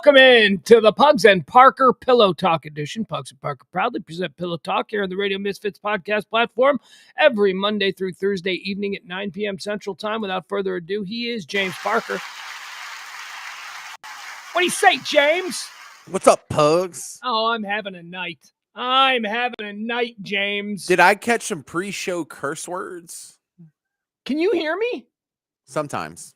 Welcome in to the Pugs and Parker Pillow Talk edition. Pugs and Parker proudly present Pillow Talk here on the Radio Misfits podcast platform every Monday through Thursday evening at 9 p.m. Central Time. Without further ado, he is James Parker. What do you say, James? What's up, Pugs? Oh, I'm having a night. I'm having a night, James. Did I catch some pre-show curse words? Can you hear me? Sometimes.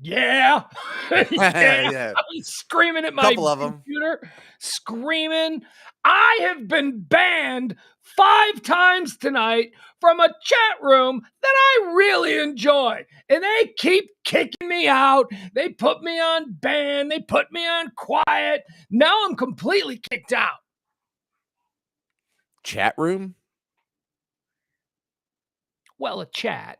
Yeah. Yeah. I was screaming at my Couple of computer, screaming. I have been banned 5 times tonight from a chat room that I really enjoy. And they keep kicking me out. They put me on ban. They put me on quiet. Now I'm completely kicked out. Chat room? Well, a chat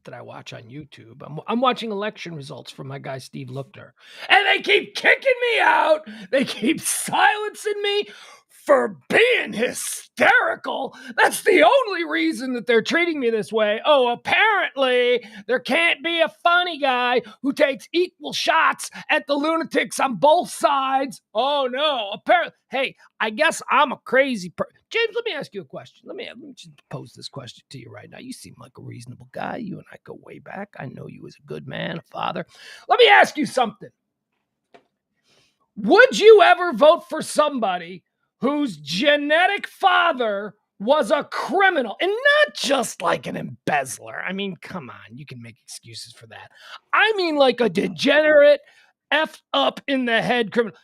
that I watch on YouTube. I'm watching election results from my guy Steve Lookner, and they keep kicking me out. They keep silencing me for being hysterical. That's the only reason that they're treating me this way. Oh, apparently there can't be a funny guy who takes equal shots at the lunatics on both sides. Oh no, apparently. Hey, I guess I'm a crazy person. James, let me ask you a question. Let me just pose this question to you right now. You seem like a reasonable guy. You and I go way back. I know you as a good man, a father. Let me ask you something. Would you ever vote for somebody whose genetic father was a criminal, and not just like an embezzler? I mean, come on, you can make excuses for that. I mean like a degenerate, effed up in the head criminal,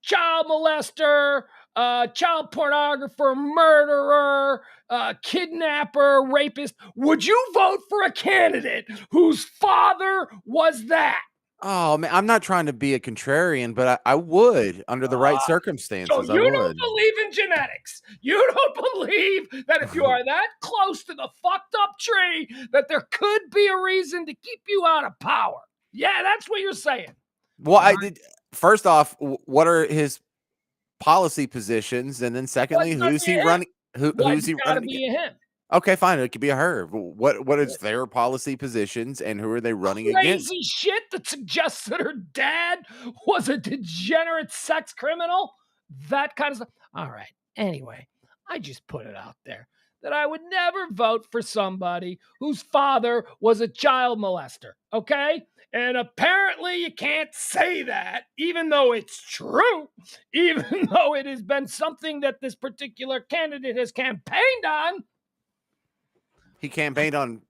child molester, child pornographer, murderer, kidnapper, rapist. Would you vote for a candidate whose father was that? Oh, man, I'm not trying to be a contrarian, but I would under the right circumstances. So you don't believe in genetics. You don't believe that if you are that close to the fucked up tree, that there could be a reason to keep you out of power. Yeah, that's what you're saying. Well, I did. First off, what are his policy positions? And then secondly, who's he running? Who's he running? Be him. Okay, fine. It could be a her. What is their policy positions and who are they running against? Crazy shit that suggests that her dad was a degenerate sex criminal. That kind of stuff. All right. Anyway, I just put it out there that I would never vote for somebody whose father was a child molester. Okay? And apparently you can't say that, even though it's true, even though it has been something that this particular candidate has campaigned on. He campaigned on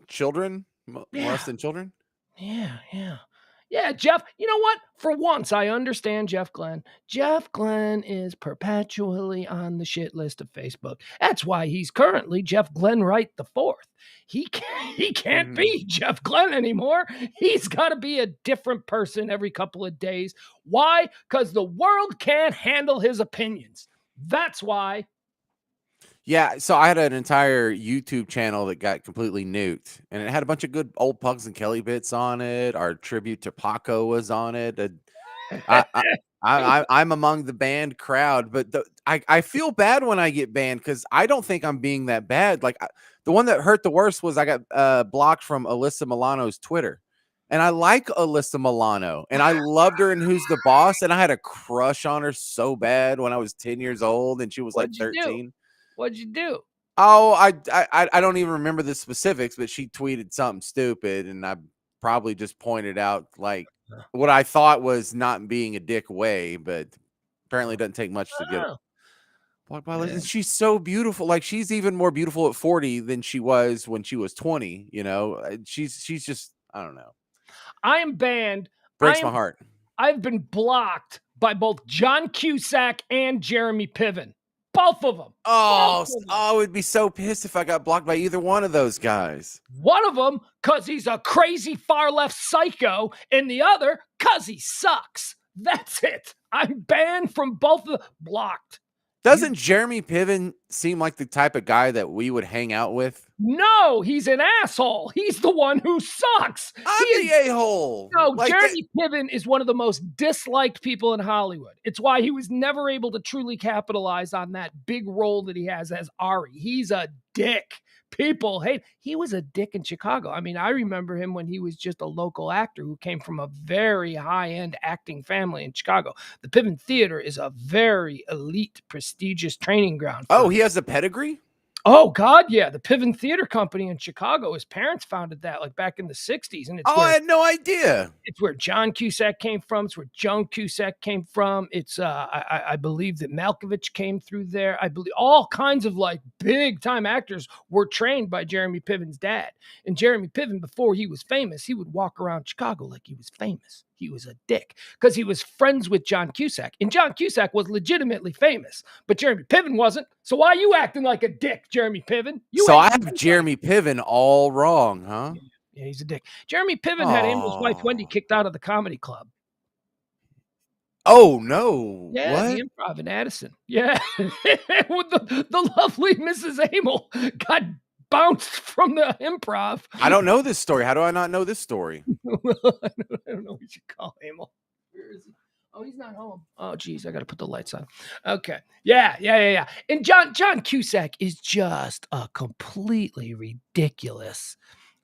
children, molesting children? Yeah, Jeff, you know what? For once, I understand Jeff Glenn. Jeff Glenn is perpetually on the shit list of Facebook. That's why he's currently Jeff Glenn Wright the Fourth. He can't be Jeff Glenn anymore. He's got to be a different person every couple of days. Why? Because the world can't handle his opinions. That's why. Yeah, so I had an entire YouTube channel that got completely nuked, and it had a bunch of good old Pugs and Kelly bits on it. Our tribute to Paco was on it. I'm among the banned crowd, but I feel bad when I get banned because I don't think I'm being that bad. Like the one that hurt the worst was I got blocked from Alyssa Milano's Twitter, and I like Alyssa Milano, and I loved her in Who's the Boss, and I had a crush on her so bad when I was 10 years old, and she was like 13. What'd you do? Oh, I don't even remember the specifics, but she tweeted something stupid, and I probably just pointed out like what I thought was not being a dick way, but apparently it doesn't take much to get blocked by. And she's so beautiful. Like she's even more beautiful at 40 than she was when she was 20. You know, she's just, I don't know. I am banned. Breaks my heart. I've been blocked by both John Cusack and Jeremy Piven. Both of them. I would be so pissed if I got blocked by either one of those guys. One of them, because he's a crazy far-left psycho, and the other, because he sucks. That's it. I'm banned from both of them. Blocked. Doesn't Jeremy Piven seem like the type of guy that we would hang out with? No, he's an asshole. He's the one who sucks. I'm the a-hole. No, like Jeremy Piven is one of the most disliked people in Hollywood. It's why he was never able to truly capitalize on that big role that he has as Ari. He's a dick. People hate. He was a dick in Chicago. I mean, I remember him when he was just a local actor who came from a very high-end acting family in Chicago. The Piven Theater is a very elite, prestigious training ground Oh, for. he has a pedigree? Oh God, yeah. The Piven Theater Company in Chicago. His parents founded that like back in the 60s. And Oh, I had no idea. it's where John Cusack came from. It's where Joan Cusack came from. It's I believe that Malkovich came through there. I believe all kinds of like big time actors were trained by Jeremy Piven's dad. And Jeremy Piven, before he was famous, he would walk around Chicago like he was famous. He was a dick because he was friends with John Cusack. And John Cusack was legitimately famous, but Jeremy Piven wasn't. So why are you acting like a dick, Jeremy Piven? So I have Jeremy Piven all wrong, huh? Yeah, he's a dick. Jeremy Piven had Amber's wife Wendy kicked out of the comedy club. Oh no! Yeah, What? the Improv in Addison. Yeah, with the lovely Mrs. Amel got bounced from the Improv. I don't know this story. How do I not know this story? I don't know what you call Amel. Where is he? Oh, he's not home. Oh, geez, I got to put the lights on. Okay. Yeah. And John Cusack is just a completely ridiculous,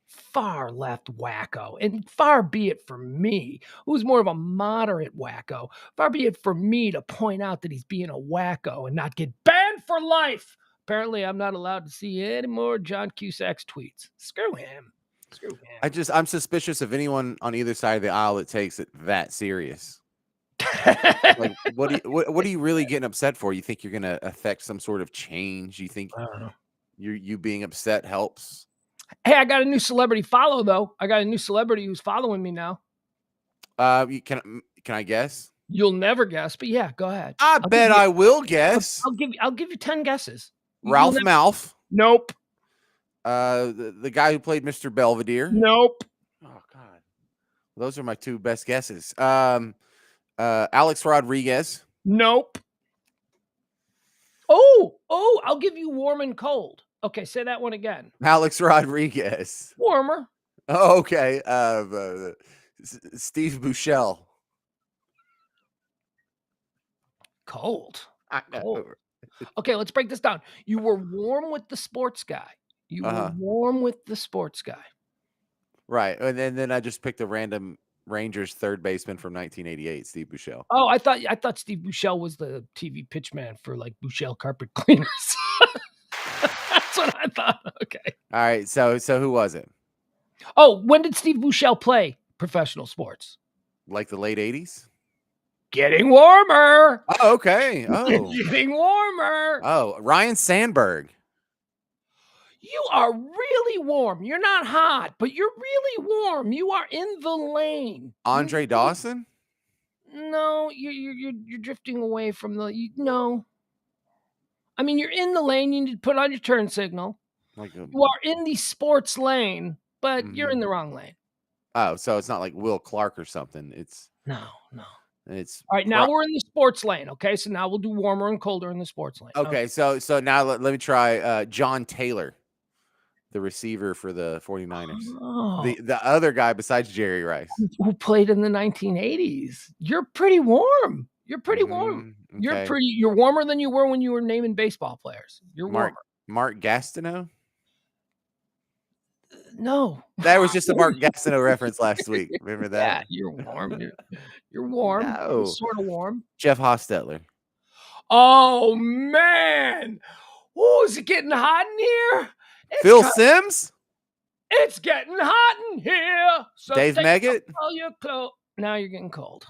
far left wacko, and far be it for me, who's more of a moderate wacko, far be it for me to point out that he's being a wacko and not get banned for life. Apparently, I'm not allowed to see any more John Cusack's tweets. Screw him. I'm suspicious of anyone on either side of the aisle that takes it that serious. Like, what are you really getting upset for? You think you're gonna affect some sort of change? You think you being upset helps? Hey, I got a new celebrity follow though. I got a new celebrity who's following me now. Can I guess? You'll never guess, but yeah, go ahead. I bet I will guess. I'll give you 10 guesses. Ralph Malph. Nope. The guy who played Mr. Belvedere. Nope. Oh God, those are my two best guesses. Alex Rodriguez. Nope. Oh, I'll give you warm and cold. Okay, say that one again. Alex Rodriguez. Warmer. Oh, okay. Steve Bouchelle. Cold. Okay, let's break this down. You were warm with the sports guy. Were warm with the sports guy. Right. And then I just picked a random Rangers third baseman from 1988, Steve Bouchelle. Oh, I thought Steve Bouchelle was the TV pitchman for like Bouchelle carpet cleaners. That's what I thought. Okay. All right. So who was it? Oh, when did Steve Bouchelle play professional sports? Like the late 80s? Getting warmer. Oh, okay. Oh. Getting warmer. Oh, Ryan Sandberg. You are really warm. You're not hot, but you're really warm. You are in the lane. Andre Dawson? No, you're drifting away from the no. I mean, you're in the lane. You need to put on your turn signal. You are in the sports lane, but you're in the wrong lane. Oh, so it's not like Will Clark or something. It's no. It's all right. Now we're in the sports lane. Okay, so now we'll do warmer and colder in the sports lane. Okay, so now let me try John Taylor, the receiver for the 49ers. Oh. The other guy besides Jerry Rice. Who played in the 1980s. You're pretty warm. You're pretty warm. Okay. You're warmer than you were when you were naming baseball players. You're warmer. Mark Gastineau? No. That was just a Mark Gastineau reference last week. Remember that? Yeah, you're warm. You're warm. No. You're sort of warm. Jeff Hostetler. Oh, man. Oh, is it getting hot in here? Phil Simms? It's getting hot in here. So Dave Meggett? All your clothes. Now you're getting cold.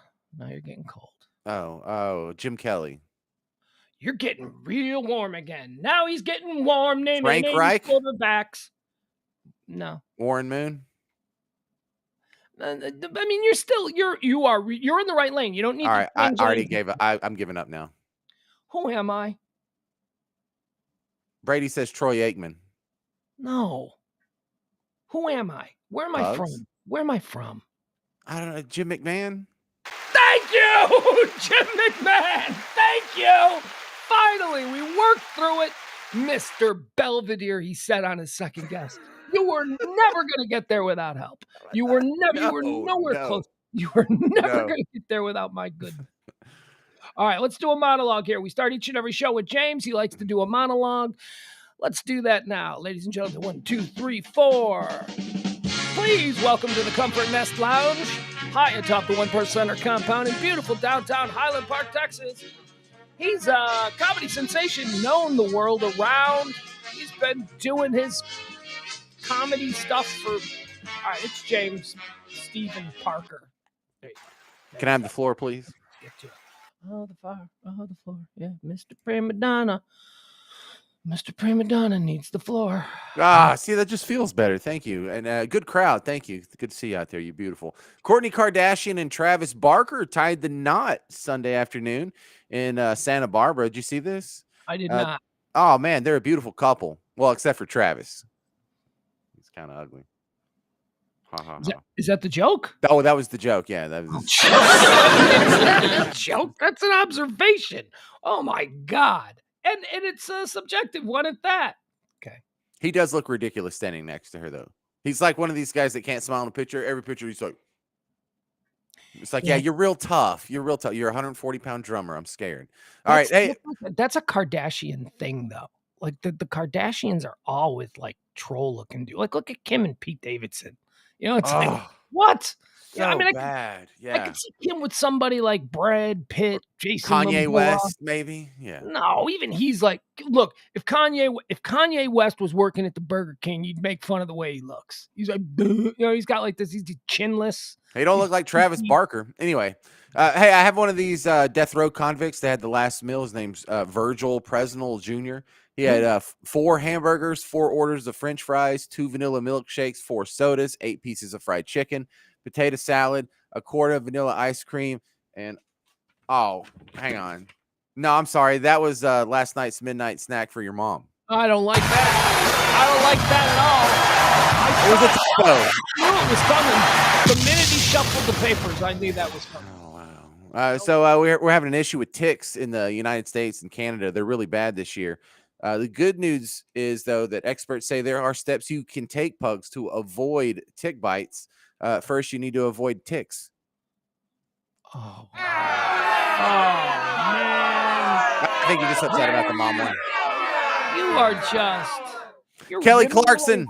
Oh, Jim Kelly. You're getting real warm again. Now he's getting warm. Frank Reich? Quarterbacks. No. Warren Moon? I mean, you're in the right lane. You don't need. All right, I already gave up. I'm giving up now. Who am I? Brady says Troy Aikman. No. Who am I? Where am I from? Where am I from? I don't know. Jim McMahon. Thank you, Jim McMahon. Thank you. Finally, we worked through it. Mr. Belvedere, he said on his second guess. You were never going to get there without help. You were nowhere close. You were never going to get there without my good. All right, let's do a monologue here. We start each and every show with James. He likes to do a monologue. Let's do that now, ladies and gentlemen. 1, 2, 3, 4. Please welcome to the Comfort Nest Lounge, high atop the One Center compound in beautiful downtown Highland Park, Texas. He's a comedy sensation known the world around. He's been doing his comedy stuff for. All right, it's James Stephen Parker. There you go. Can I have the floor, please? Get to it. Oh, the fire. Oh, the floor. Yeah, Mr. Prima Donna. Mr. Prima Donna needs the floor. See, that just feels better. Thank you. And good crowd. Thank you. Good to see you out there. You're beautiful. Kourtney Kardashian and Travis Barker tied the knot Sunday afternoon in Santa Barbara. Did you see this? I did not. Oh, man, they're a beautiful couple. Well, except for Travis. He's kind of ugly. Ha, ha, ha. Is that the joke? Oh, that was the joke. Yeah, that was a joke. That's an observation. Oh, my God. And it's a subjective one at that. Okay. He does look ridiculous standing next to her, though. He's like one of these guys that can't smile in a picture. Every picture, he's like, it's like, yeah, you're real tough. You're real tough. You're a 140-pound drummer. I'm scared. All right. Hey, that's a Kardashian thing, though. Like the Kardashians are all with like troll looking dude. Like, look at Kim and Pete Davidson. You know, it's like, what? So I mean, bad. I could see him with somebody like Brad Pitt, Jason Kanye Momoa. West, maybe. Yeah. No, even he's like, look, if Kanye West was working at the Burger King, you'd make fun of the way he looks. He's like, you know, he's got like this, he's chinless. He don't look like Travis Barker. Anyway, hey, I have one of these death row convicts that had the last meal. His name's Virgil Presnell Jr. He had 4 hamburgers, 4 orders of French fries, 2 vanilla milkshakes, 4 sodas, 8 pieces of fried chicken, potato salad, a quart of vanilla ice cream, and hang on. No, I'm sorry. That was last night's midnight snack for your mom. I don't like that. I don't like that at all. It was a typo. I knew it was coming. The minute he shuffled the papers, I knew that was coming. Oh, wow. So we're having an issue with ticks in the United States and Canada. They're really bad this year. The good news is, though, that experts say there are steps you can take, Pugs, to avoid tick bites. First, you need to avoid ticks. Oh, wow. Oh, man. I think you're just upset about the mom one. You are just... Kelly Clarkson,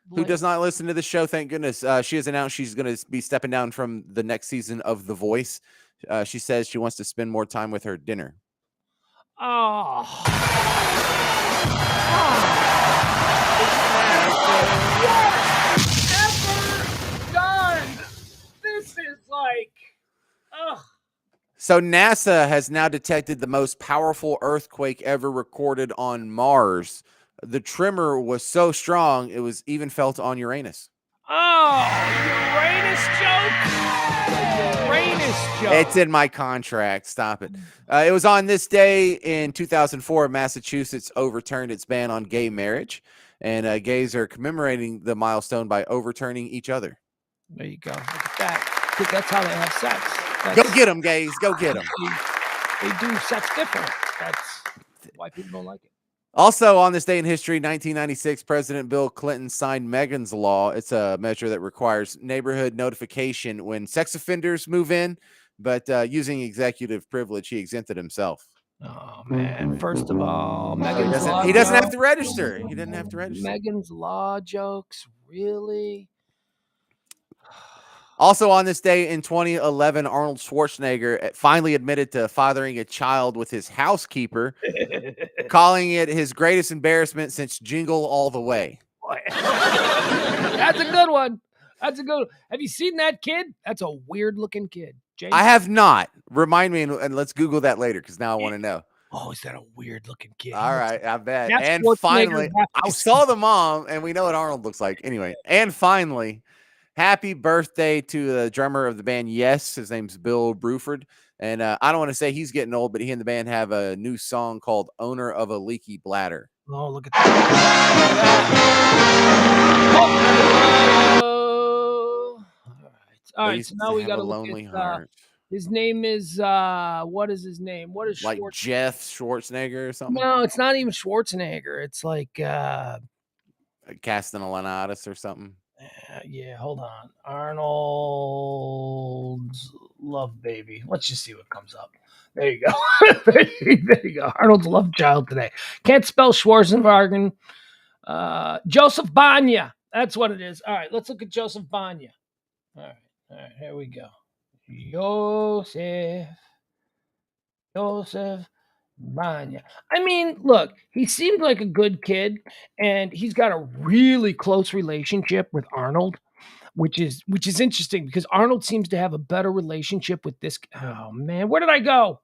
who does not listen to the show, thank goodness. She has announced she's going to be stepping down from the next season of The Voice. She says she wants to spend more time with her dinner. Oh. Ever done. This is like, So NASA has now detected the most powerful earthquake ever recorded on Mars. The tremor was so strong, it was even felt on Uranus. Oh, Uranus joke? Uranus joke. It's in my contract. Stop it. It was on this day in 2004, Massachusetts overturned its ban on gay marriage. And gays are commemorating the milestone by overturning each other. There you go. Look at that. That's how they have sex. Go get them, gays. Go get them. They do sex different. That's why people don't like it. Also, on this day in history, 1996, President Bill Clinton signed Megan's Law. It's a measure that requires neighborhood notification when sex offenders move in, but using executive privilege, he exempted himself. Oh, man. First of all, Megan's Law. He doesn't have to register. He doesn't have to register. Megan's Law jokes, really? Also on this day in 2011, Arnold Schwarzenegger finally admitted to fathering a child with his housekeeper, calling it his greatest embarrassment since Jingle All the Way. That's a good one. That's a good one. Have you seen that kid? That's a weird-looking kid. James? I have not. Remind me, and let's Google that later because now I want to know. Oh, is that a weird-looking kid? All right, I bet. That's and finally, I saw the mom, and we know what Arnold looks like. Anyway, and finally, happy birthday to the drummer of the band Yes. His name's Bill Bruford. And I don't want to say he's getting old, but he and the band have a new song called Owner of a Leaky Bladder. Oh, look at that. All right. So now we got to look at heart. His name is, what is his name? What is like Jeff Schwarzenegger or something? No, it's not even Schwarzenegger. It's like Castellanatus or something. Yeah, hold on. Arnold's Love Baby. Let's just see what comes up. There you go. There you go. Arnold's Love Child today. Can't spell Schwarzenwagen. Joseph Banya. That's what it is. All right, let's look at Joseph Banya. All right, here we go. Joseph Banya. I mean, look, he seemed like a good kid, and he's got a really close relationship with Arnold, which is interesting because Arnold seems to have a better relationship with this. Oh man, where did I go?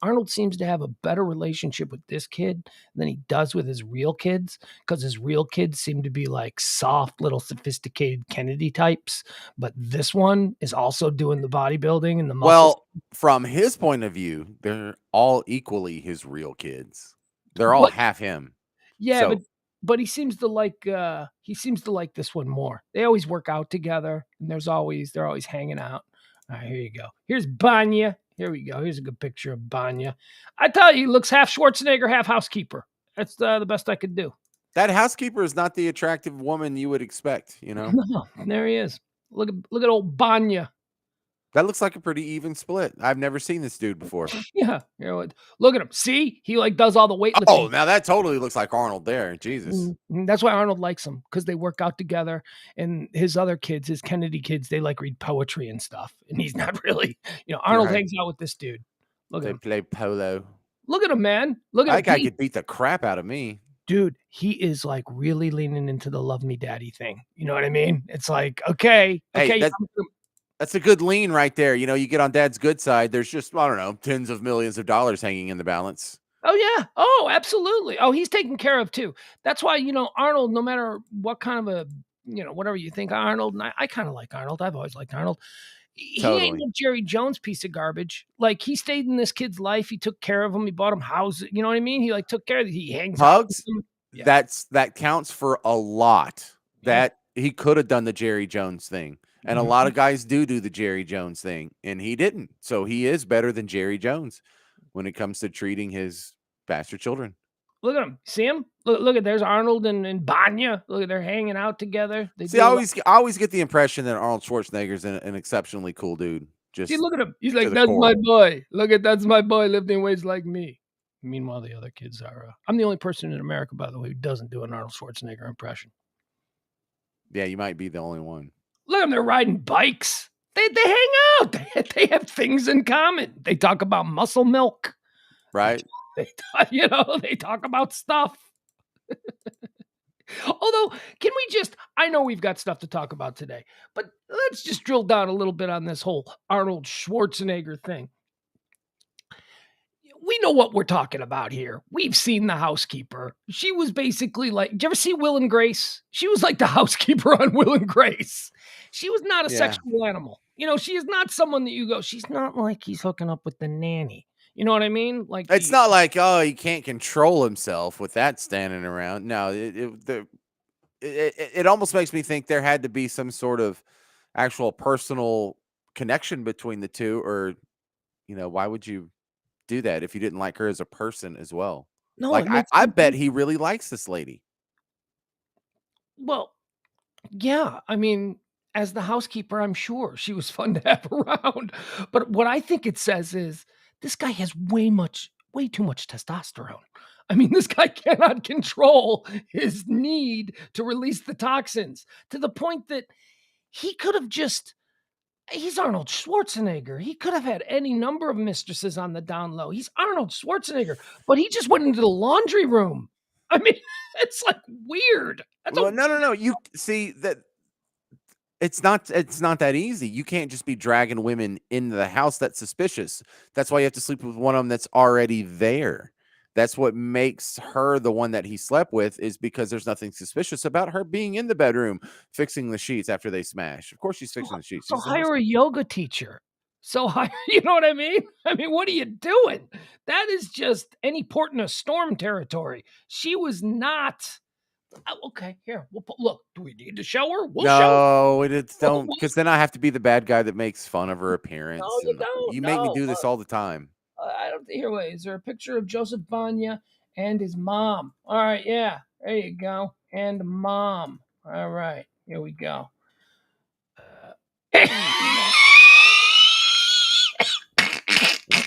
Arnold seems to have a better relationship with this kid than he does with his real kids because his real kids seem to be like soft, little sophisticated Kennedy types. But this one is also doing the bodybuilding and the muscles. Well, from his point of view, they're all equally his real kids. They're all But half him. yeah, So but he seems to like this one more. They always work out together, and they're always hanging out. All right, here you go. Here's Banya. Here we go. Here's a good picture of Banya. I tell you, he looks half Schwarzenegger, half housekeeper. That's the best I could do. that housekeeper is not the attractive woman you would expect, you know? No, there he is. Look at old Banya. That looks like a pretty even split. I've never seen this dude before. Yeah, look at him. See, he like does all the Oh, weightlifting. now that totally looks like Arnold there. Jesus. That's why Arnold likes him because they work out together. And his other kids, his Kennedy kids, they like read poetry and stuff. And he's not really, Arnold Right. hangs out with this dude. Look at They him. play polo. Look at him, man. Look at him. That guy could beat the crap out of me. Dude, he is like really leaning into the love me daddy thing. You know what I mean? It's like, okay, Hey, okay. that's a good lean right there. You know, you get on dad's good side, there's just, I don't know, tens of millions of dollars hanging in the balance. Oh, yeah. Oh, absolutely. Oh, he's taken care of too. That's why, Arnold, no matter what kind of whatever you think of Arnold, and I kind of like Arnold. I've always liked Arnold. He ain't Totally. no Jerry Jones piece of garbage. Like he stayed in this kid's life. He took care of him. He bought him houses. You know what I mean? He like took care of it. He hangs out with Pugs, him. Yeah. that counts for a lot. Yeah. That he could have done the Jerry Jones thing. And a lot Mhm. of guys do the Jerry Jones thing, and he didn't. So he is better than Jerry Jones when it comes to treating his bastard children. Look at him. See him? Look at there's Arnold and Banya. Look at they're hanging out together. They See, do a lot. I always get the impression that Arnold Schwarzenegger's an exceptionally cool dude, See, just look at him. He's to like, the that's my core. boy. That's my boy lifting weights like me. Meanwhile, the other kids are. I'm the only person in America, by the way, who doesn't do an Arnold Schwarzenegger impression. Yeah, you might be the only one, Look at them. They're riding bikes. They hang out. They have things in common. They talk about muscle milk. They, right? they talk about stuff. Although, can we just, I know we've got stuff to talk about today, but let's just drill down a little bit on this whole Arnold Schwarzenegger thing. We know what we're talking about here. We've seen the housekeeper. She was basically like, did you ever see Will and Grace? She was like the housekeeper on Will and Grace. She was not a Yeah. sexual animal. She is not someone that you go, she's not like he's hooking up with the nanny. You know what I mean? Like It's not like, oh, he can't control himself with that standing around. No, it almost makes me think there had to be some sort of actual personal connection between the two, or why would you do that if you didn't like her as a person as well? no, Like it makes I bet complete. he really likes this lady. Well, yeah, I mean, as the housekeeper, I'm sure she was fun to have around. But what I think it says is this guy has way too much testosterone. I mean, this guy cannot control his need to release the toxins to the point that he could have just, he's Arnold Schwarzenegger. He could have had any number of mistresses on the down low. He's Arnold Schwarzenegger, but he just went into the laundry room. I mean, it's like weird. That's a Well, no. You see that it's not that easy. You can't just be dragging women into the house. That's suspicious. That's why you have to sleep with one of them that's already there. That's what makes her the one that he slept with, is because there's nothing suspicious about her being in the bedroom fixing the sheets after they smash. Of course she's So fixing the sheets. so She's the hire a housekeeper. yoga teacher. So hire you know what I mean? I mean, what are you doing? That is just any port in a storm territory. She was not okay, here, look, do we need to show her? We'll show her. No, it don't, We'll because then I have to be the bad guy that makes fun of her no, appearance, you and don't. you make me No. do this all the time. I don't here, wait, is there a picture of Joseph Banya and his mom? All right, yeah, there you go. And mom. All right. Here we go.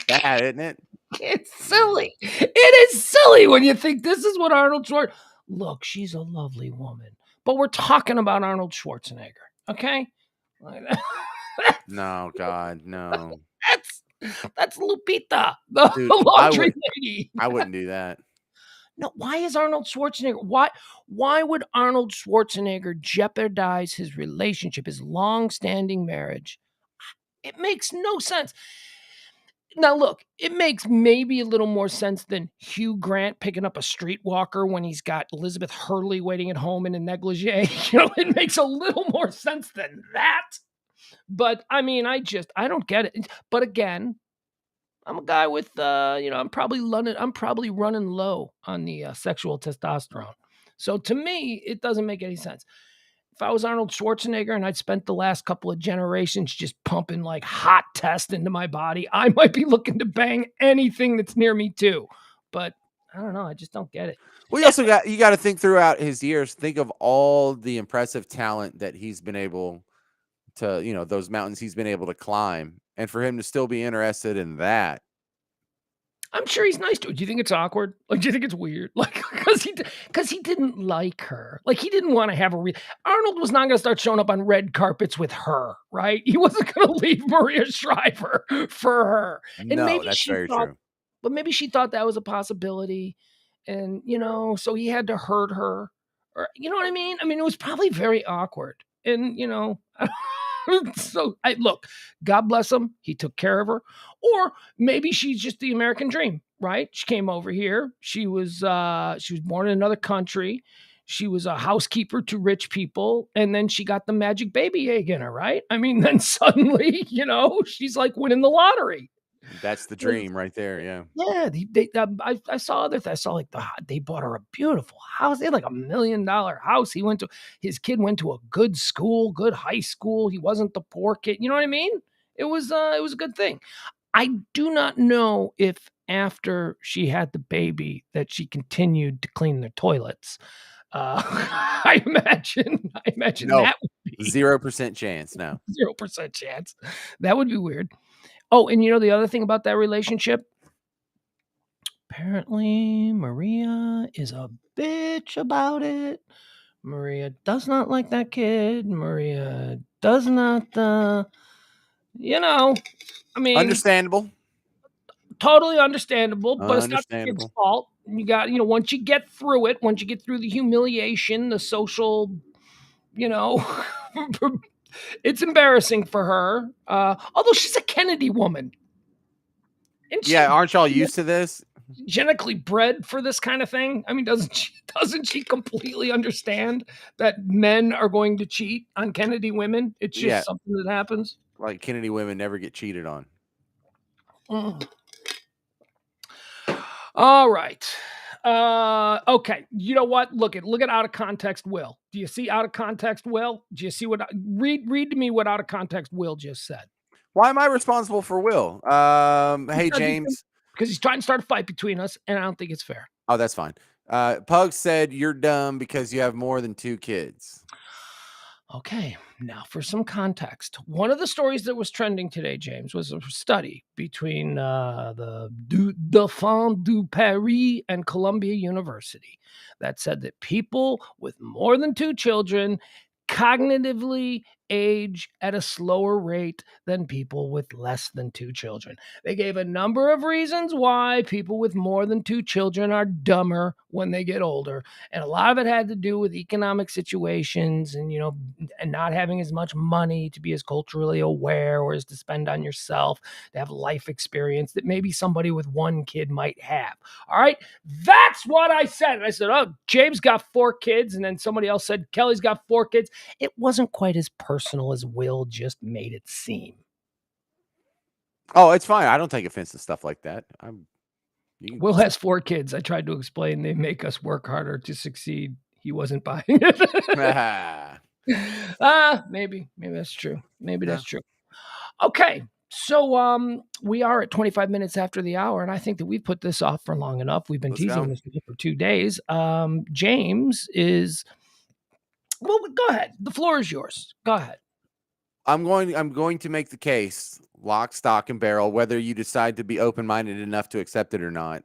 Bad, isn't it? It's silly. It is silly when you think this is what Arnold Schwarzenegger. Look, she's a lovely woman, but we're talking about Arnold Schwarzenegger, okay? Like, No, God, no. that's Lupita, the Dude, laundry lady. I wouldn't do that. No, why is Arnold Schwarzenegger? Why would Arnold Schwarzenegger jeopardize his relationship, his long-standing marriage? It makes no sense. Now, look, it makes maybe a little more sense than Hugh Grant picking up a streetwalker when he's got Elizabeth Hurley waiting at home in a negligee. It makes a little more sense than that. But I mean, I don't get it. But again, I'm a guy with, I'm probably running low on the sexual testosterone. So to me, it doesn't make any sense. If I was Arnold Schwarzenegger and I'd spent the last couple of generations just pumping like hot test into my body, I might be looking to bang anything that's near me too. But I don't know. I just don't get it. Well, you got to think throughout his years. Think of all the impressive talent that he's been able to, those mountains he's been able to climb, and for him to still be interested in that. I'm sure he's nice to her. Do you think it's awkward? Like, do you think it's weird? Like, because he didn't like her. Like, he didn't want to have a Arnold was not going to start showing up on red carpets with her, right? He wasn't going to leave Maria Shriver for her. And No, maybe that's she very thought, true. but maybe she thought that was a possibility. And, so he had to hurt her. Or, you know what I mean? I mean, it was probably very awkward. And, so look, God bless him. He took care of her. Or maybe she's just the American dream, right? She came over here. She was born in another country. She was a housekeeper to rich people, and then she got the magic baby egg in her, right? I mean, then suddenly, she's like winning the lottery. That's the dream right there. Yeah. Yeah, I saw I saw like they bought her a beautiful house. They had like $1 million house. His kid went to a good school, good high school. He wasn't the poor kid. You know what I mean? It was a good thing. I do not know if after she had the baby that she continued to clean the toilets. I imagine No, that would be 0% chance. No. 0% chance. That would be weird. Oh, and the other thing about that relationship, apparently Maria is a bitch about it. Maria does not like that kid. Maria does not, I mean, Understandable. totally understandable, but it's not the kid's Understandable. fault. You got, once you get through it, once you get through the humiliation, the social, it's embarrassing for her. Although she's a Kennedy woman. Yeah, aren't y'all used to this? Genetically bred for this kind of thing? I mean, doesn't she completely understand that men are going to cheat on Kennedy women? It's just something that happens. Like Kennedy women never get cheated on. Mm. All right. Okay. You know what? Look at out of context Will. Do you see out of context Will? Do you see what read to me what out of context Will just said? Why am I responsible for Will? Hey James. Because he's trying to start a fight between us, and I don't think it's fair. Oh, that's fine. Pugs said you're dumb because you have more than 2 kids. Okay, now for some context. One of the stories that was trending today, James, was a study between the Dauphin du Paris and Columbia University that said that people with more than 2 children cognitively age at a slower rate than people with less than 2 children. They gave a number of reasons why people with more than 2 children are dumber when they get older. And a lot of it had to do with economic situations and, and not having as much money to be as culturally aware or as to spend on yourself, to have life experience that maybe somebody with 1 kid might have. All right. That's what I said. And I said, oh, James got 4 kids. And then somebody else said, Kelly's got 4 kids. It wasn't quite as personal as Will just made it seem. Oh, it's fine. I don't take offense to stuff like that. Will has 4 kids. I tried to explain they make us work harder to succeed. He wasn't buying it. Maybe that's true. Maybe that's true. Okay. So we are at 25 minutes after the hour, and I think that we've put this off for long enough. We've been teasing this for 2 days. James is Well, go ahead. The floor is yours. Go ahead. I'm going to make the case, lock, stock, and barrel, whether you decide to be open-minded enough to accept it or not,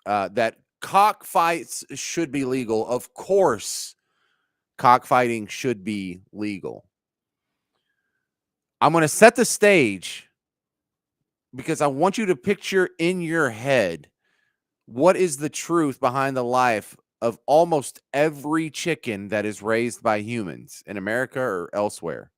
that cockfights should be legal. Of course, cockfighting should be legal. I'm going to set the stage because I want you to picture in your head what is the truth behind the life of almost every chicken that is raised by humans in America or elsewhere.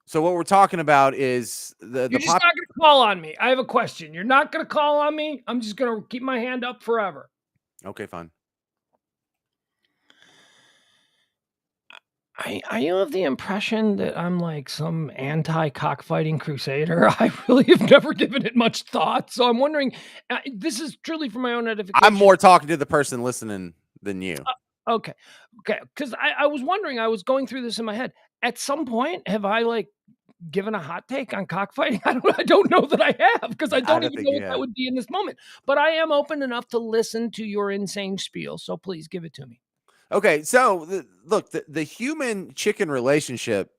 So what we're talking about is You're the just pop. not going to call on me. I have a question. You're not going to call on me. I'm just going to keep my hand up forever. Okay, fine. Are you of the impression that I'm like some anti-cockfighting crusader? I really have never given it much thought. So I'm wondering, this is truly for my own edification. I'm more talking to the person listening than you. Okay. Because I was wondering, I was going through this in my head. At some point, have I like given a hot take on cockfighting? I don't know that I have, because I I don't don't even think know you what that have. would be in this moment. But I am open enough to listen to your insane spiel. So please give it to me. Okay, so look, the human chicken relationship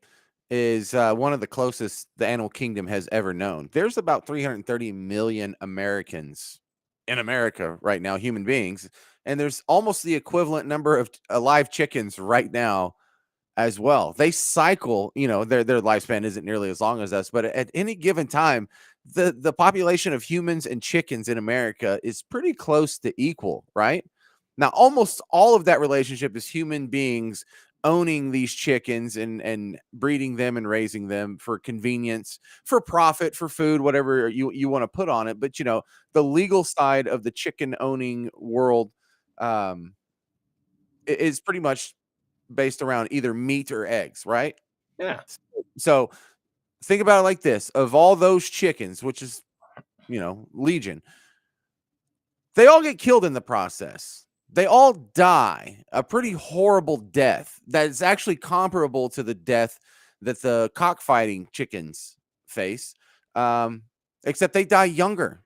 is one of the closest the animal kingdom has ever known. There's about 330 million Americans in America right now, human beings, and there's almost the equivalent number of alive chickens right now as well. They cycle, their lifespan isn't nearly as long as us, but at any given time, the population of humans and chickens in America is pretty close to equal, right? Now, almost all of that relationship is human beings owning these chickens and breeding them and raising them for convenience, for profit, for food, whatever you want to put on it. But the legal side of the chicken owning world um, is pretty much based around either meat or eggs, right? Yeah. So think about it like this: of all those chickens, which is, legion, they all get killed in the process. They all die a pretty horrible death that is actually comparable to the death that the cockfighting chickens face, um, except they die younger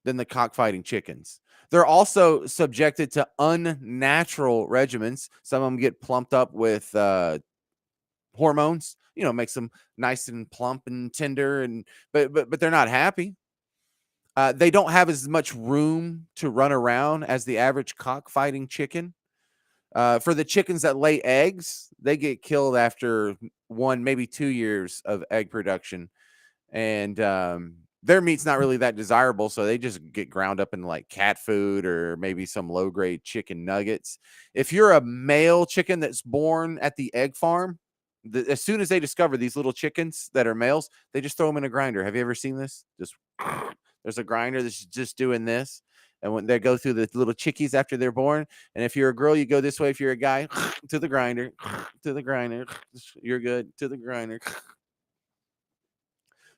than the cockfighting chickens. They're also subjected to unnatural regimens. Some of them get plumped up with hormones, makes them nice and plump and tender, and but they're not happy. They don't have as much room to run around as the average cockfighting chicken. For the chickens that lay eggs, they get killed after 1, maybe 2 years of egg production, and their meat's not really that desirable, so they just get ground up in like cat food or maybe some low grade chicken nuggets. If you're a male chicken that's born at the egg farm, as soon as they discover these little chickens that are males, they just throw them in a grinder. Have you ever seen this? Just there's a grinder that's just doing this. And when they go through the little chickies after they're born, and if you're a girl, you go this way. If you're a guy, to the grinder, to the grinder, you're good, to the grinder.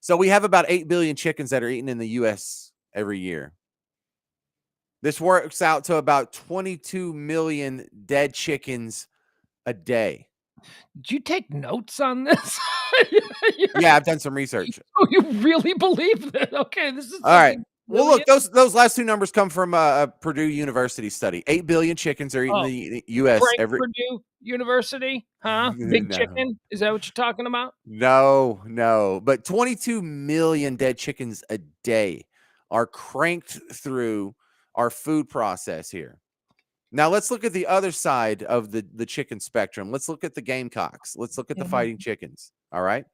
So we have about 8 billion chickens that are eaten in the U.S. every year. This works out to about 22 million dead chickens a day. Did you take notes on this? Yeah, I've done some research. Oh, you really believe that? Okay, this is All right. something Well, really. look, those last two numbers come from a Purdue University study. 8 billion chickens are eaten Oh, in the U.S. Frank every. Purdue University, huh? Big No, chicken? Is that what you're talking about? no. But 22 million dead chickens a day are cranked through our food process here. Now let's look at the other side of the chicken spectrum. Let's look at the gamecocks. Let's look at the fighting chickens. All right.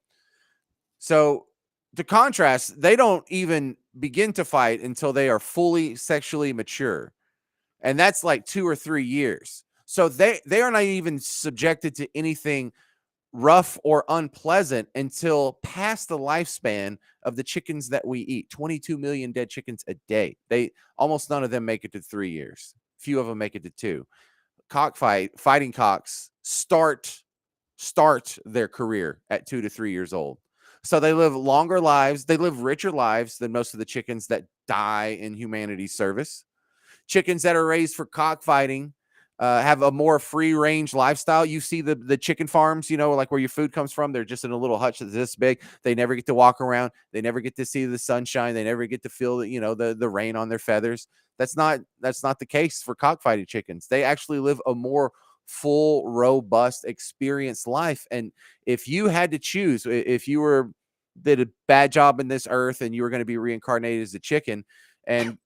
So to contrast, they don't even begin to fight until they are fully sexually mature. And that's like 2 or 3 years. So they are not even subjected to anything rough or unpleasant until past the lifespan of the chickens that we eat. 22 million dead chickens a day. They almost none of them make it to 3 years. Few of them make it to 2. Fighting cocks start their career at 2 to 3 years old. So they live longer lives. They live richer lives than most of the chickens that die in humanity's service. Chickens that are raised for cockfighting have a more free range lifestyle. You see the chicken farms, like where your food comes from. They're just in a little hutch that's this big. They never get to walk around. They never get to see the sunshine. They never get to feel the rain on their feathers. That's not the case for cockfighting chickens. They actually live a more full, robust, experienced life. And if you had to choose, if you did a bad job in this earth and you were going to be reincarnated as a chicken, and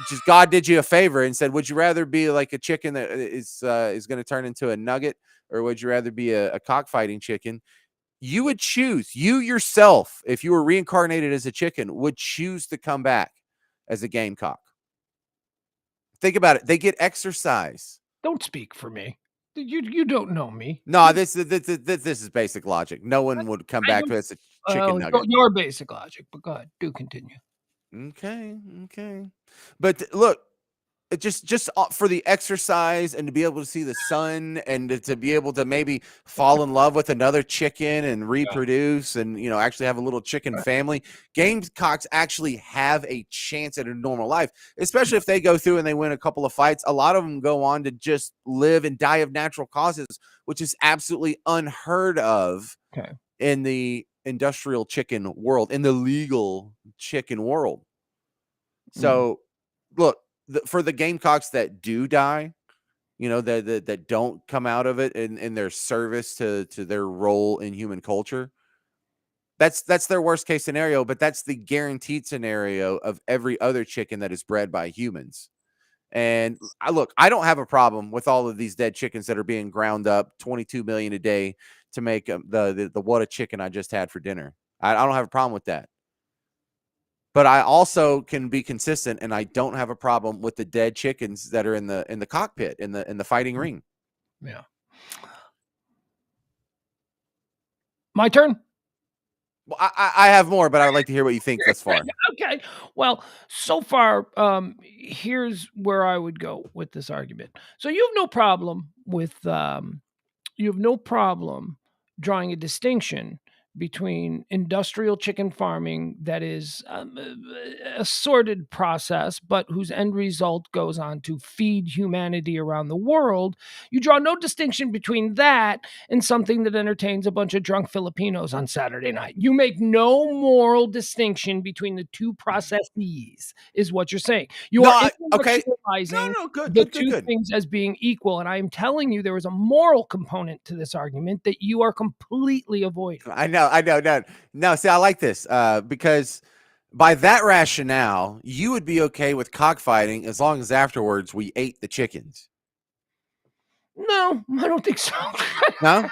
just God did you a favor and said, would you rather be like a chicken that is going to turn into a nugget, or would you rather be a cockfighting chicken? You would choose, you yourself, if you were reincarnated as a chicken, would choose to come back as a gamecock. Think about it. They get exercise. Don't speak for me. You don't know me. No, this is basic logic. No one would come I back don't. as a chicken nugget. Your basic logic, but go ahead. Do continue. Okay. But look, just for the exercise and to be able to see the sun and to be able to maybe fall in love with another chicken and reproduce and actually have a little chicken family. Gamecocks actually have a chance at a normal life, especially if they go through and they win a couple of fights. A lot of them go on to just live and die of natural causes, which is absolutely unheard of in the industrial chicken world, in the legal chicken world. So look, for the gamecocks that do die, that don't come out of it in their service to their role in human culture, that's their worst case scenario, but that's the guaranteed scenario of every other chicken that is bred by humans. And I don't have a problem with all of these dead chickens that are being ground up 22 million a day to make the what a chicken I just had for dinner. I don't have a problem with that. But I also can be consistent, and I don't have a problem with the dead chickens that are in the cockpit, in the fighting ring. Yeah. My turn. Well, I have more, but I would like to hear what you think thus far. Okay. Well, so far, here's where I would go with this argument. So you have no problem drawing a distinction between industrial chicken farming that is a sordid process, but whose end result goes on to feed humanity around the world. You draw no distinction between that and something that entertains a bunch of drunk Filipinos on Saturday night. You make no moral distinction between the two processes, is what you're saying. You are intellectualizing the two things as being equal. And I am telling you, there is a moral component to this argument that you are completely avoiding. I know. No, see, I like this because by that rationale, you would be okay with cockfighting as long as afterwards we ate the chickens. No, I don't think so. No,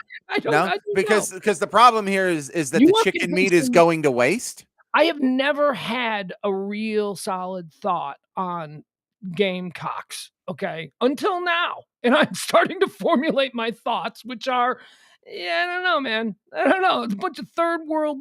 because the problem here is that the chicken meat is going to waste. I have never had a real solid thought on gamecocks, until now. And I'm starting to formulate my thoughts, which are, I don't know, man. I don't know. It's a bunch of third world,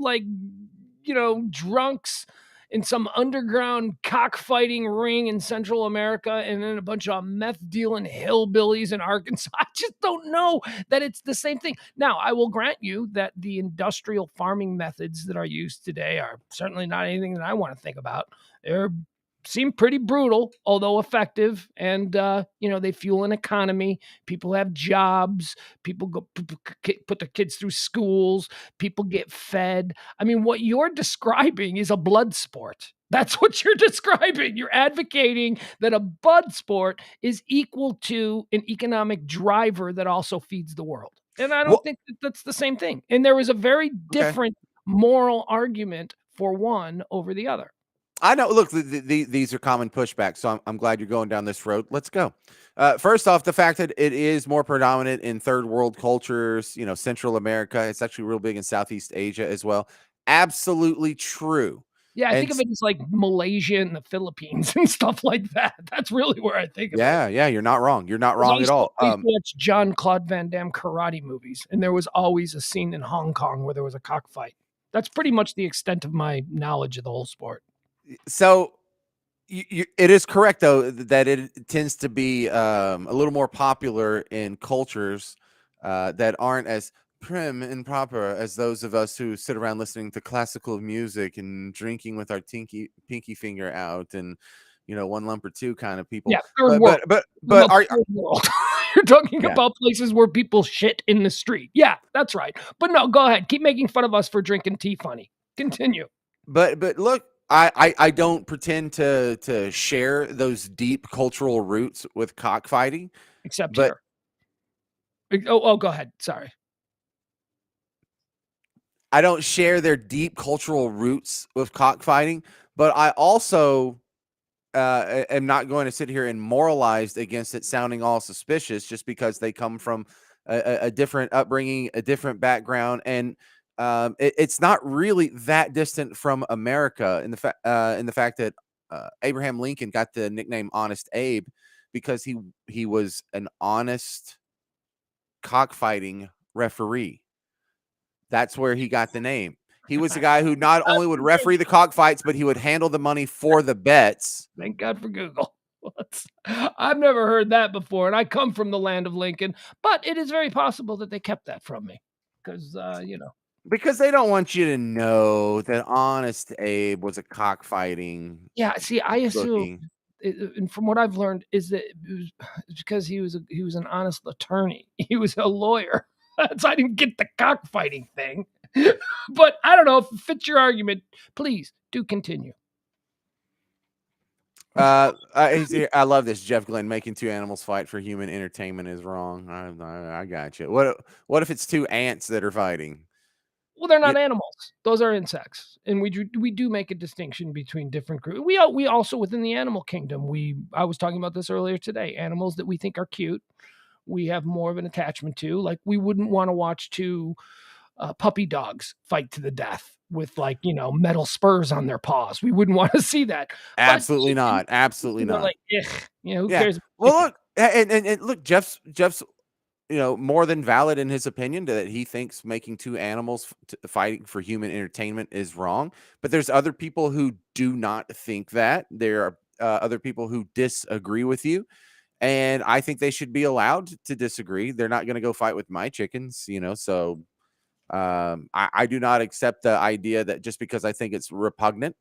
drunks in some underground cockfighting ring in Central America, and then a bunch of meth dealing hillbillies in Arkansas. I just don't know that it's the same thing. Now, I will grant you that the industrial farming methods that are used today are certainly not anything that I want to think about. They seem pretty brutal, although effective. And, they fuel an economy. People have jobs. People put their kids through schools. People get fed. I mean, what you're describing is a blood sport. That's what you're describing. You're advocating that a blood sport is equal to an economic driver that also feeds the world. And I don't think that's the same thing. And there is a very different moral argument for one over the other. I know. Look, these are common pushbacks, so I'm glad you're going down this road. Let's go. First off, the fact that it is more predominant in third world cultures, Central America. It's actually real big in Southeast Asia as well. Absolutely true. Yeah, I think of it as like Malaysia and the Philippines and stuff like that. That's really where I think of it. Yeah, you're not wrong. You're not wrong at all. I used to watch Jean-Claude Van Damme karate movies, and there was always a scene in Hong Kong where there was a cockfight. That's pretty much the extent of my knowledge of the whole sport. So it is correct, though, that it tends to be a little more popular in cultures that aren't as prim and proper as those of us who sit around listening to classical music and drinking with our pinky finger out and, one lump or two kind of people. Yeah, third world. But are world. You're talking Yeah. about places where people shit in the street. Yeah, that's right. But no, go ahead. Keep making fun of us for drinking tea funny. Continue. But look, I don't pretend to share those deep cultural roots with cockfighting, Except but here. Oh, go ahead. Sorry. I don't share their deep cultural roots with cockfighting, but I also am not going to sit here and moralize against it sounding all suspicious just because they come from a different upbringing, a different background, and it's not really that distant from America in the fact that Abraham Lincoln got the nickname Honest Abe because he was an honest cockfighting referee. That's where he got the name. He was the guy who not only would referee the cockfights, but he would handle the money for the bets. Thank God for Google. I've never heard that before, and I come from the land of Lincoln, but it is very possible that they kept that from me because, Because they don't want you to know that Honest Abe was a cockfighting yeah. See, I assume, bookie. and from what I've learned, is that it's because he was an honest attorney. He was a lawyer. So I didn't get the cockfighting thing, but I don't know if it fits your argument. Please do continue. I love this. Jeff Glenn making two animals fight for human entertainment is wrong. I got you. What if it's two ants that are fighting? Well, they're You, not animals; those are insects, and we do make a distinction between different groups. We also within the animal kingdom. I was talking about this earlier today. Animals that we think are cute, we have more of an attachment to. Like we wouldn't want to watch two puppy dogs fight to the death with metal spurs on their paws. We wouldn't want to see that. But absolutely not. Absolutely chickens are not. like, ugh, who Yeah. cares about Well, chicken? look, and look, Jeff's more than valid in his opinion that he thinks making two animals fighting for human entertainment is wrong. But there's other people who do not think that. There are other people who disagree with you. And I think they should be allowed to disagree. They're not going to go fight with my chickens, so I do not accept the idea that just because I think it's repugnant,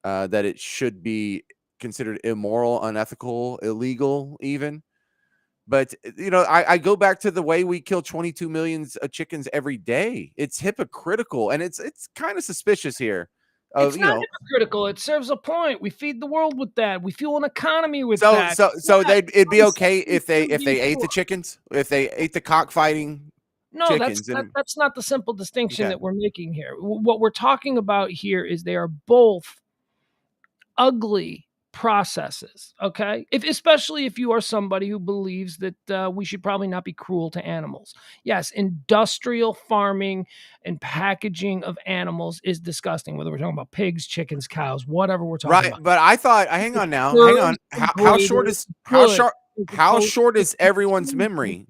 that it should be considered immoral, unethical, illegal, even. But I go back to the way we kill 22 million chickens every day. It's hypocritical, and it's kind of suspicious here. Of It's not hypocritical. It serves a point. We feed the world with that. We fuel an economy with so that. so so Yeah, it'd be okay something to if be they ate the sure. chickens, if they ate the cockfighting No, chickens, and that's not the simple distinction okay. that we're making here. What we're talking about here is they are both ugly processes, okay? Especially if you are somebody who believes that we should probably not be cruel to animals. Yes, industrial farming and packaging of animals is disgusting, whether we're talking about pigs, chickens, cows, whatever we're talking Right, about. but I thought hang The on now, hang on. birds and How short breeders, is good, as how opposed short to is everyone's consuming. memory?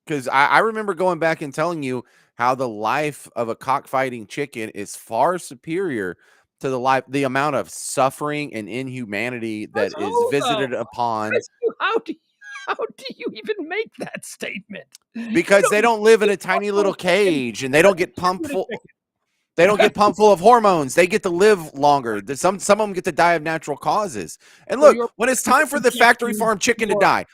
Because I remember going back and telling you how the life of a cockfighting chicken is far superior to the amount of suffering and inhumanity That's that is who though? visited upon How do you even make that statement? You because they don't live in you a tiny also little chicken. cage and they How don't do you get live pumped with a full. chicken? They don't get pumped full of hormones. They get to live longer. Some of them get to die of natural causes. And So look, you're when it's you're time for the factory projecting farm chicken to your die,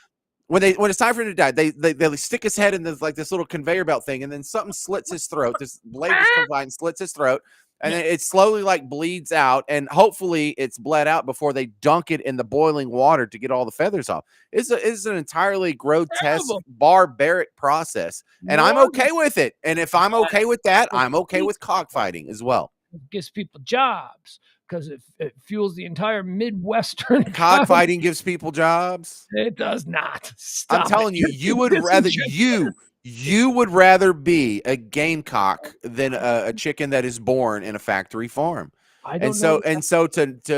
when it's time for him to die, they stick his head in this little conveyor belt thing, and then something slits his throat. This blade just comes by and slits his throat, and yeah, then it slowly bleeds out, and hopefully it's bled out before they dunk it in the boiling water to get all the feathers off. It's an entirely grotesque, terrible. barbaric process, and I'm More than okay with it. And if I'm okay with that, because I'm okay with cockfighting as well. it gives people jobs because it fuels the entire Midwestern economy. Cockfighting gives people jobs. It does not. I'm Stop it. telling you, You're you would rather disingenuous. you would rather be a gamecock than a chicken that is born in a factory farm. I And don't know so that and so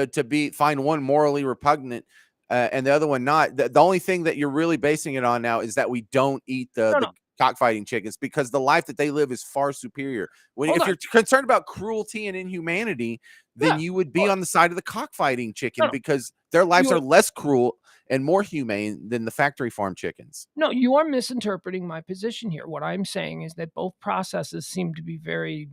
to be find one morally repugnant and the other one not. The only thing that you're really basing it on now is that we don't eat no, the no. cockfighting chickens because the life that they live is far superior. When Hold if on. you're concerned about cruelty and inhumanity, then Yeah, you would be sure. on the side of the cockfighting No, chicken no. because their lives are You less cruel and more humane than the factory farm chickens. no, you are misinterpreting my position here. What I'm saying is that both processes seem to be very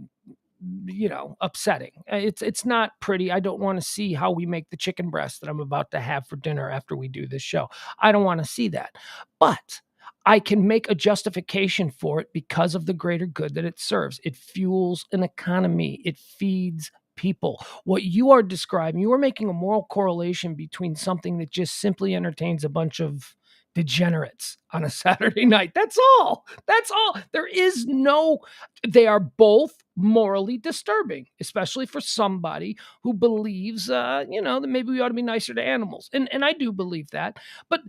upsetting. It's not pretty. I don't want to see how we make the chicken breast that I'm about to have for dinner after we do this show. I don't want to see that. But I can make a justification for it because of the greater good that it serves. It fuels an economy. It feeds people. What you are describing, you are making a moral correlation between something that just simply entertains a bunch of degenerates on a Saturday night. That's all. That's all. There is no, they are both morally disturbing, especially for somebody who believes, that maybe we ought to be nicer to animals. And I do believe that. But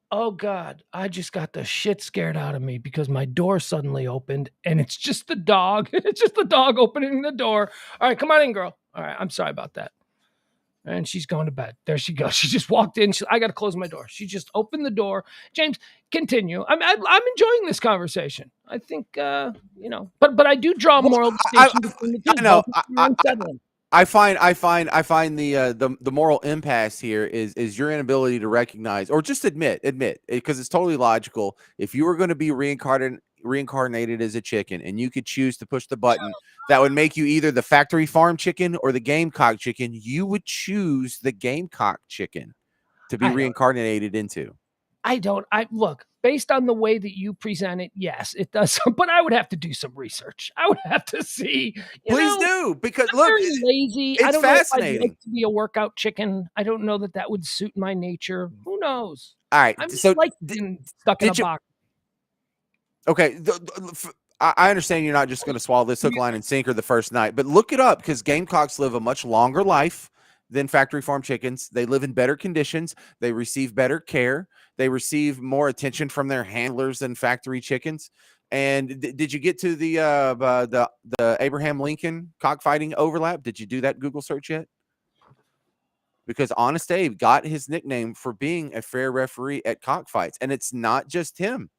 oh God, I just got the shit scared out of me because my door suddenly opened and it's just the dog. It's just the dog opening the door. All right, come on in, girl. All right, I'm sorry about that. And she's going to bed. There she goes. She just walked in. I got to close my door. She just opened the door. James, continue. I'm enjoying this conversation. I think, but I do draw a Well, moral distinction between the two. I know. Both are unsettling. I find the moral impasse here is your inability to recognize or just admit because it's totally logical. If you were going to be reincarnated as a chicken and you could choose to push the button that would make you either the factory farm chicken or the gamecock chicken, you would choose the gamecock chicken to be reincarnated into. I look, based on the way that you present it, yes, it does. But I would have to do some research. I would have to see. Please do, because I'm look, very lazy. I it's don't know if I'd fascinating. like to be a workout chicken. I don't know that would suit my nature. Who knows? All right. I'm So like being stuck in a box. Okay. I understand you're not just going to swallow this hook, line, and sinker the first night, but look it up because gamecocks live a much longer life than factory farm chickens. They live in better conditions. They receive better care. They receive more attention from their handlers than factory chickens. And did you get to the Abraham Lincoln cockfighting overlap? Did you do that Google search yet? Because Honest Abe got his nickname for being a fair referee at cockfights, and it's not just him.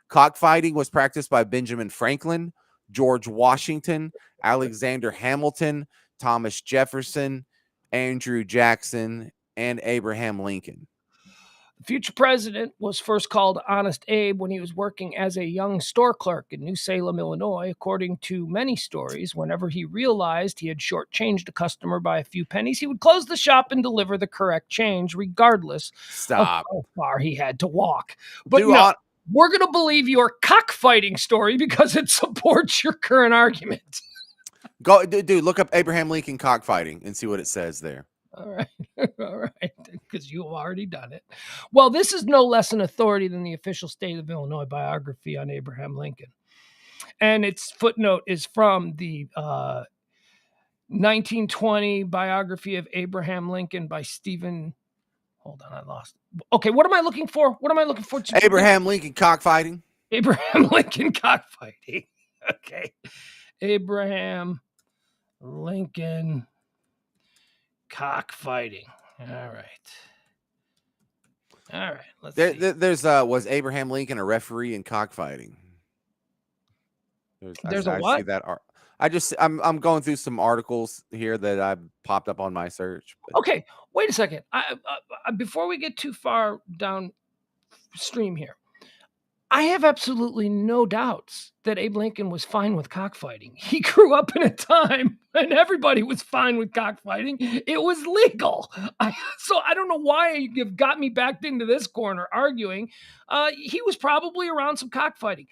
Cockfighting was practiced by Benjamin Franklin, George Washington, Alexander Hamilton, Thomas Jefferson, Andrew Jackson, and Abraham Lincoln. The future president was first called Honest Abe when he was working as a young store clerk in New Salem, Illinois. According to many stories, whenever he realized he had shortchanged a customer by a few pennies, he would close the shop and deliver the correct change, regardless of how far he had to walk. But we're going to believe your cockfighting story because it supports your current argument. Go, dude, look up Abraham Lincoln cockfighting and see what it says there. All right, because you have already done it. Well, this is no less an authority than the official State of Illinois biography on Abraham Lincoln. And its footnote is from the 1920 biography of Abraham Lincoln by Stephen. Hold on, I lost. Okay, what am I looking for? Abraham Lincoln cockfighting. Abraham Lincoln cockfighting. Okay. Abraham Lincoln cockfighting. All right. Let's see. There's was Abraham Lincoln a referee in cockfighting? There's a what? See that I'm going through some articles here that I popped up on my search. Okay, wait a second. Before we get too far downstream here, I have absolutely no doubts that Abe Lincoln was fine with cockfighting. He grew up in a time when everybody was fine with cockfighting. It was legal. So I don't know why you've got me backed into this corner arguing. He was probably around some cockfighting.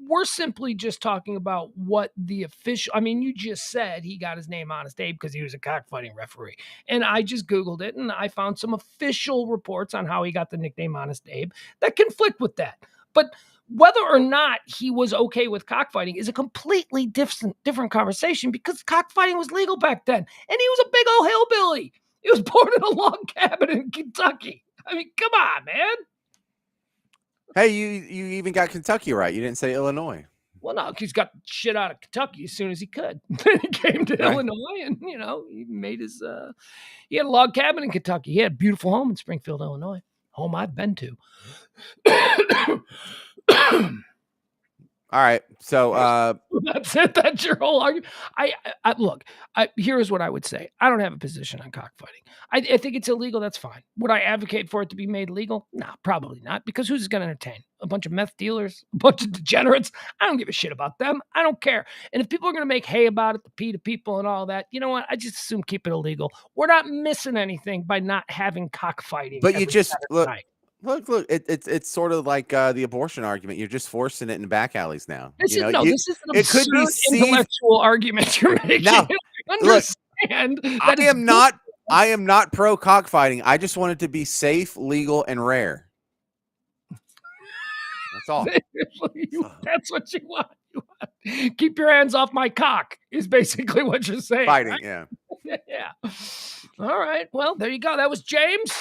We're simply just talking about what the official, you just said he got his name Honest Abe because he was a cockfighting referee. And I just Googled it and I found some official reports on how he got the nickname Honest Abe that conflict with that. But whether or not he was okay with cockfighting is a completely different conversation because cockfighting was legal back then. And he was a big old hillbilly. He was born in a log cabin in Kentucky. Come on, man. Hey, you even got Kentucky right. You didn't say Illinois. Well, no, he's got shit out of Kentucky as soon as he could. Then he came to Illinois and, he made his, he had a log cabin in Kentucky. He had a beautiful home in Springfield, Illinois. Home I've been to. All right. So that's it. That's your whole argument. Look, here's what I would say. I don't have a position on cockfighting. I think it's illegal. That's fine. Would I advocate for it to be made legal? No, probably not. Because who's going to entertain? A bunch of meth dealers, a bunch of degenerates. I don't give a shit about them. I don't care. And if people are going to make hay about it, the pee to people and all that, you know what? I just assume keep it illegal. We're not missing anything by not having cockfighting. But you just look. Look, it's sort of like the abortion argument. You're just forcing it in back alleys now. This You is know, no, you this is an it could be absurd seized. intellectual argument you're making. No, I look, understand I that it's am not. I am not pro cockfighting. I just want it to be safe, legal, and rare. That's all. that's what you want. You want. Keep your hands off my cock is basically what you're saying, Fighting, right? yeah. Yeah. All right. Well, there you go. That was James.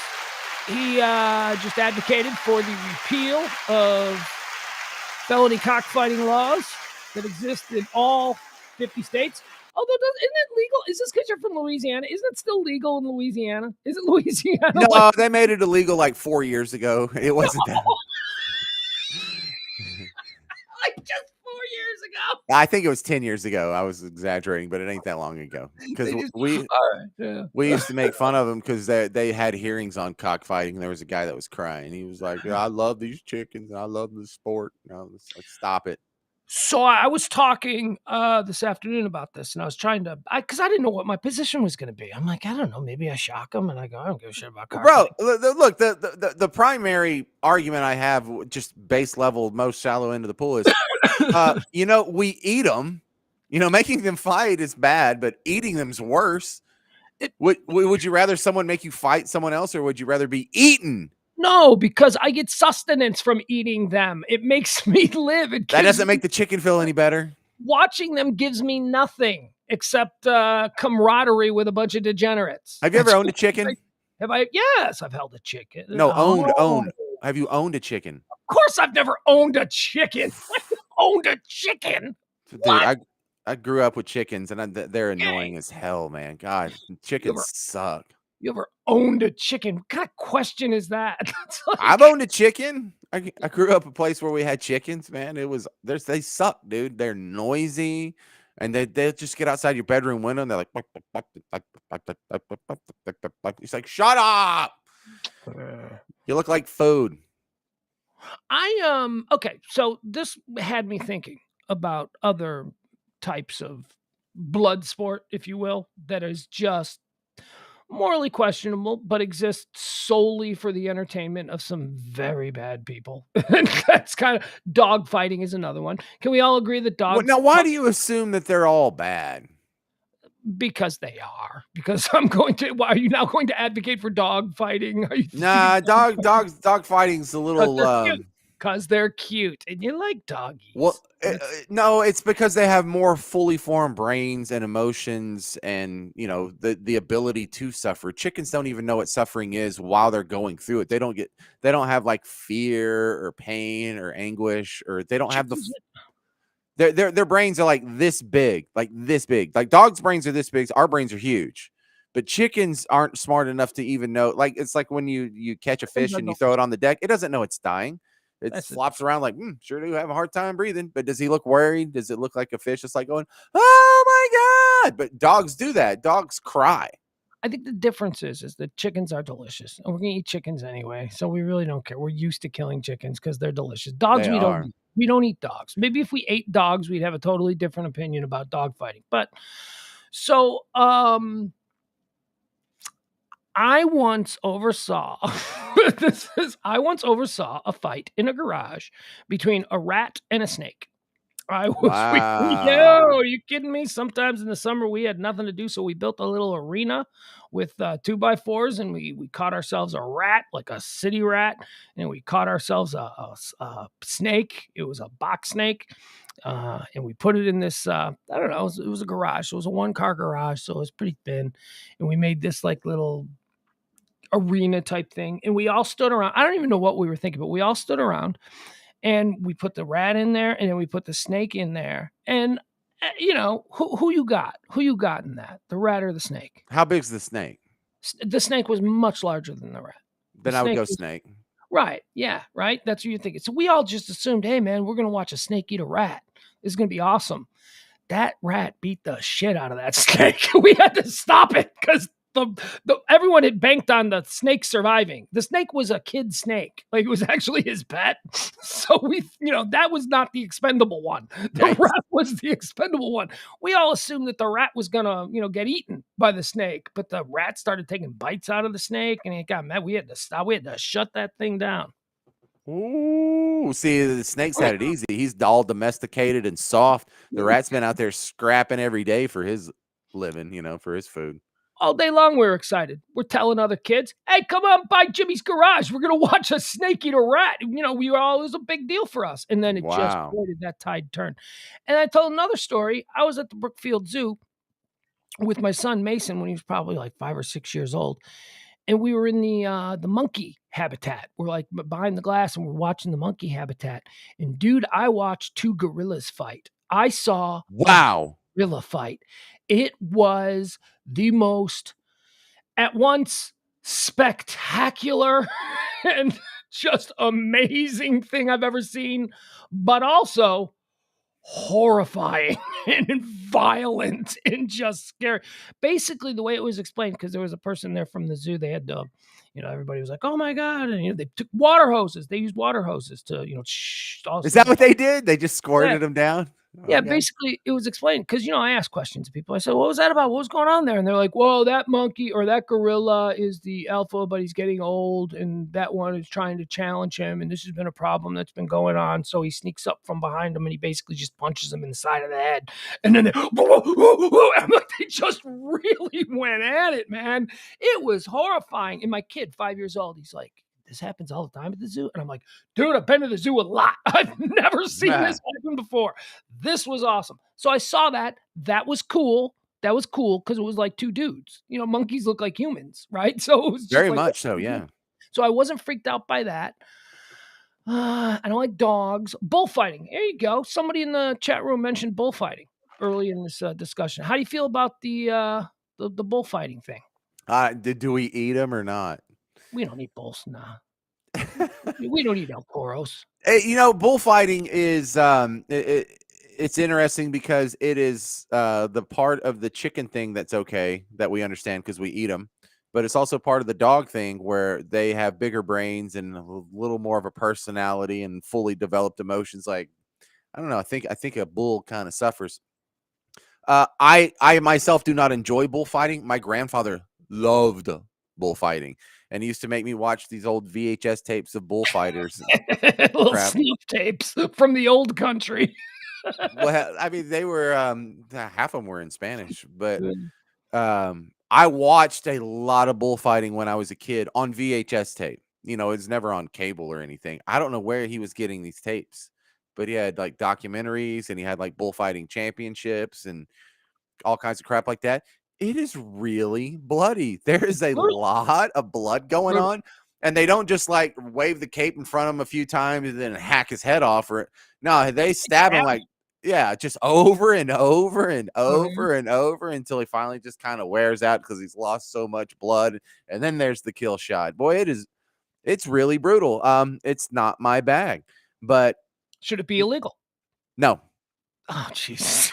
He just advocated for the repeal of felony cockfighting laws that exist in all 50 states. Although, isn't it legal? Is this because you're from Louisiana? Isn't it still legal in Louisiana? Isn't Louisiana No, they made it illegal like 4 years ago. It wasn't that. like just 4 years ago? I think it was 10 years ago. I was exaggerating, but it ain't that long ago. Because we Yeah. we used to make fun of them because they had hearings on cockfighting. There was a guy that was crying. He was like, "I love these chickens. And I love the sport." It's like, stop it. So I was talking this afternoon about this, and I was trying to, because I didn't know what my position was going to be. I'm like, I don't know, maybe I shock them, and I go, I don't give a shit about Bro, cockfighting. look, the primary argument I have, just base level, most shallow end of the pool, is, we eat them. Making them fight is bad, but eating them's worse. Would you rather someone make you fight someone else, or would you rather be eaten? No, because I get sustenance from eating them. It makes me live. That doesn't make the chicken feel any better. Watching them gives me nothing except camaraderie with a bunch of degenerates. Have you ever owned a chicken? Have I? Yes, I've held a chicken. No, owned. Have you owned a chicken? Of course, I've never owned a chicken. Owned a chicken? Dude, What? I grew up with chickens, and they're annoying as hell, man. God, chickens suck. You ever owned a chicken? What kind of question is that? I've owned a chicken. I grew up a place where we had chickens, man. They suck, dude. They're noisy, and they'll just get outside your bedroom window and they're like, it's like, shut up. You look like food. Okay, so this had me thinking about other types of blood sport, if you will, that is just morally questionable, but exists solely for the entertainment of some very bad people. That's kind of dog fighting is another one. Can we all agree that dogs? Now, why do you assume that they're all bad? Because they are. Because I'm going to. Why are you now going to advocate for dog fighting? Nah, dog fighting's a little. Because they're cute and you like doggies. Well, no, it's because they have more fully formed brains and emotions, and the ability to suffer. Chickens don't even know what suffering is while they're going through it. They don't have like fear or pain or anguish, or they don't have their brains are like this big. Like dogs' brains are this big. Our brains are huge. But chickens aren't smart enough to even know. Like, it's like when you catch a fish and you throw it on the deck, it doesn't know it's dying. It flops around like, sure do have a hard time breathing. But does he look worried? Does it look like a fish that's like going, oh my God? But dogs do that. Dogs cry. I think the difference is that chickens are delicious, and we're gonna eat chickens anyway, so we really don't care. We're used to killing chickens because they're delicious. Dogs, we don't eat dogs. Maybe if we ate dogs, we'd have a totally different opinion about dog fighting. But so, I once oversaw a fight in a garage between a rat and a snake. Wow. Are you kidding me? Sometimes in the summer we had nothing to do, so we built a little arena with 2x4s, and we caught ourselves a rat, like a city rat, and we caught ourselves a snake. It was a box snake, and we put it in this. I don't know. It was a garage. It was a 1-car garage, so it was pretty thin, and we made this like little arena type thing, and we all stood around. I don't even know what we were thinking, but we all stood around, and we put the rat in there, and then we put the snake in there. And who you got in that, the rat or the snake? How big's the snake? The snake was much larger than the rat. Then I would go snake. Right. Yeah. Right. That's what you're thinking. So we all just assumed, hey man, we're gonna watch a snake eat a rat. This is gonna be awesome. That rat beat the shit out of that snake. We had to stop it because everyone had banked on the snake surviving. The snake was a kid snake. Like, it was actually his pet. So that was not the expendable one. The rat was the expendable one. We all assumed that the rat was gonna, get eaten by the snake, but the rat started taking bites out of the snake, and it got mad. We had to stop. We had to shut that thing down. Ooh, see, the snake's had it easy. He's all domesticated and soft. The rat's been out there scrapping every day for his living, for his food. All day long, we were excited. We're telling other kids, "Hey, come on by Jimmy's garage. We're gonna watch a snake eat a rat." We were all it was a big deal for us. And then it just Wow. boy, did that tide turn. And I told another story. I was at the Brookfield Zoo with my son Mason when he was probably like 5 or 6 years old, and we were in the monkey habitat. We're like behind the glass, and we're watching the monkey habitat. And dude, I watched two gorillas fight. I saw a Wow. gorilla fight. It was the most at once spectacular and just amazing thing I've ever seen, but also horrifying and violent and just scary. Basically, the way it was explained, because there was a person there from the zoo, they had to, everybody was like, "Oh my god!" And they took water hoses. They used water hoses to, Is that what they did? They just yeah, squirted him down? yeah, Okay. basically, it was explained because, I asked questions of people. I said, "What was that about? What was going on there?" And they're like, "Well, that monkey or that gorilla is the alpha, but he's getting old, and that one is trying to challenge him, and this has been a problem that's been going on. So he sneaks up from behind him, and he basically just punches him in the side of the head, and then I'm like, they just really went at it, man. It was horrifying." And my kid, 5 years old, he's like, "This happens all the time at the zoo," and I'm like, "Dude, I've been to the zoo a lot. I've never seen this happen before. This was awesome." So I saw that. That was cool. That was cool because it was like two dudes. Monkeys look like humans, right? So it was just Very like, much so, yeah. so I wasn't freaked out by that. I don't like dogs. Bullfighting. There you go. Somebody in the chat room mentioned bullfighting early in this discussion. How do you feel about the bullfighting thing? Do we eat them or not? We don't eat bulls. Nah. We don't eat El Toros. Bullfighting is it's interesting because it is the part of the chicken thing that's okay that we understand because we eat them, but it's also part of the dog thing where they have bigger brains and a little more of a personality and fully developed emotions. Like, I don't know, I think a bull kind of suffers. I myself do not enjoy bullfighting. My grandfather loved bullfighting, and he used to make me watch these old VHS tapes of bullfighters. Little Crap. sneak tapes from the old country. Well, I mean, they were half of them were in Spanish, but Good. I watched a lot of bullfighting when I was a kid on VHS tape. It's never on cable or anything. I don't know where he was getting these tapes, but he had like documentaries and he had like bullfighting championships and all kinds of crap like that. It is really bloody. There is a Brutal. lot of blood going Brutal. on. And they don't just like wave the cape in front of him a few times and then hack his head off. Or no, they stab him like, yeah, just over and over and Mhm. over and over until he finally just kind of wears out because he's lost so much blood. And then there's the kill shot. Boy, it's really brutal. It's not my bag, but Should it be illegal? no. Oh, Jesus.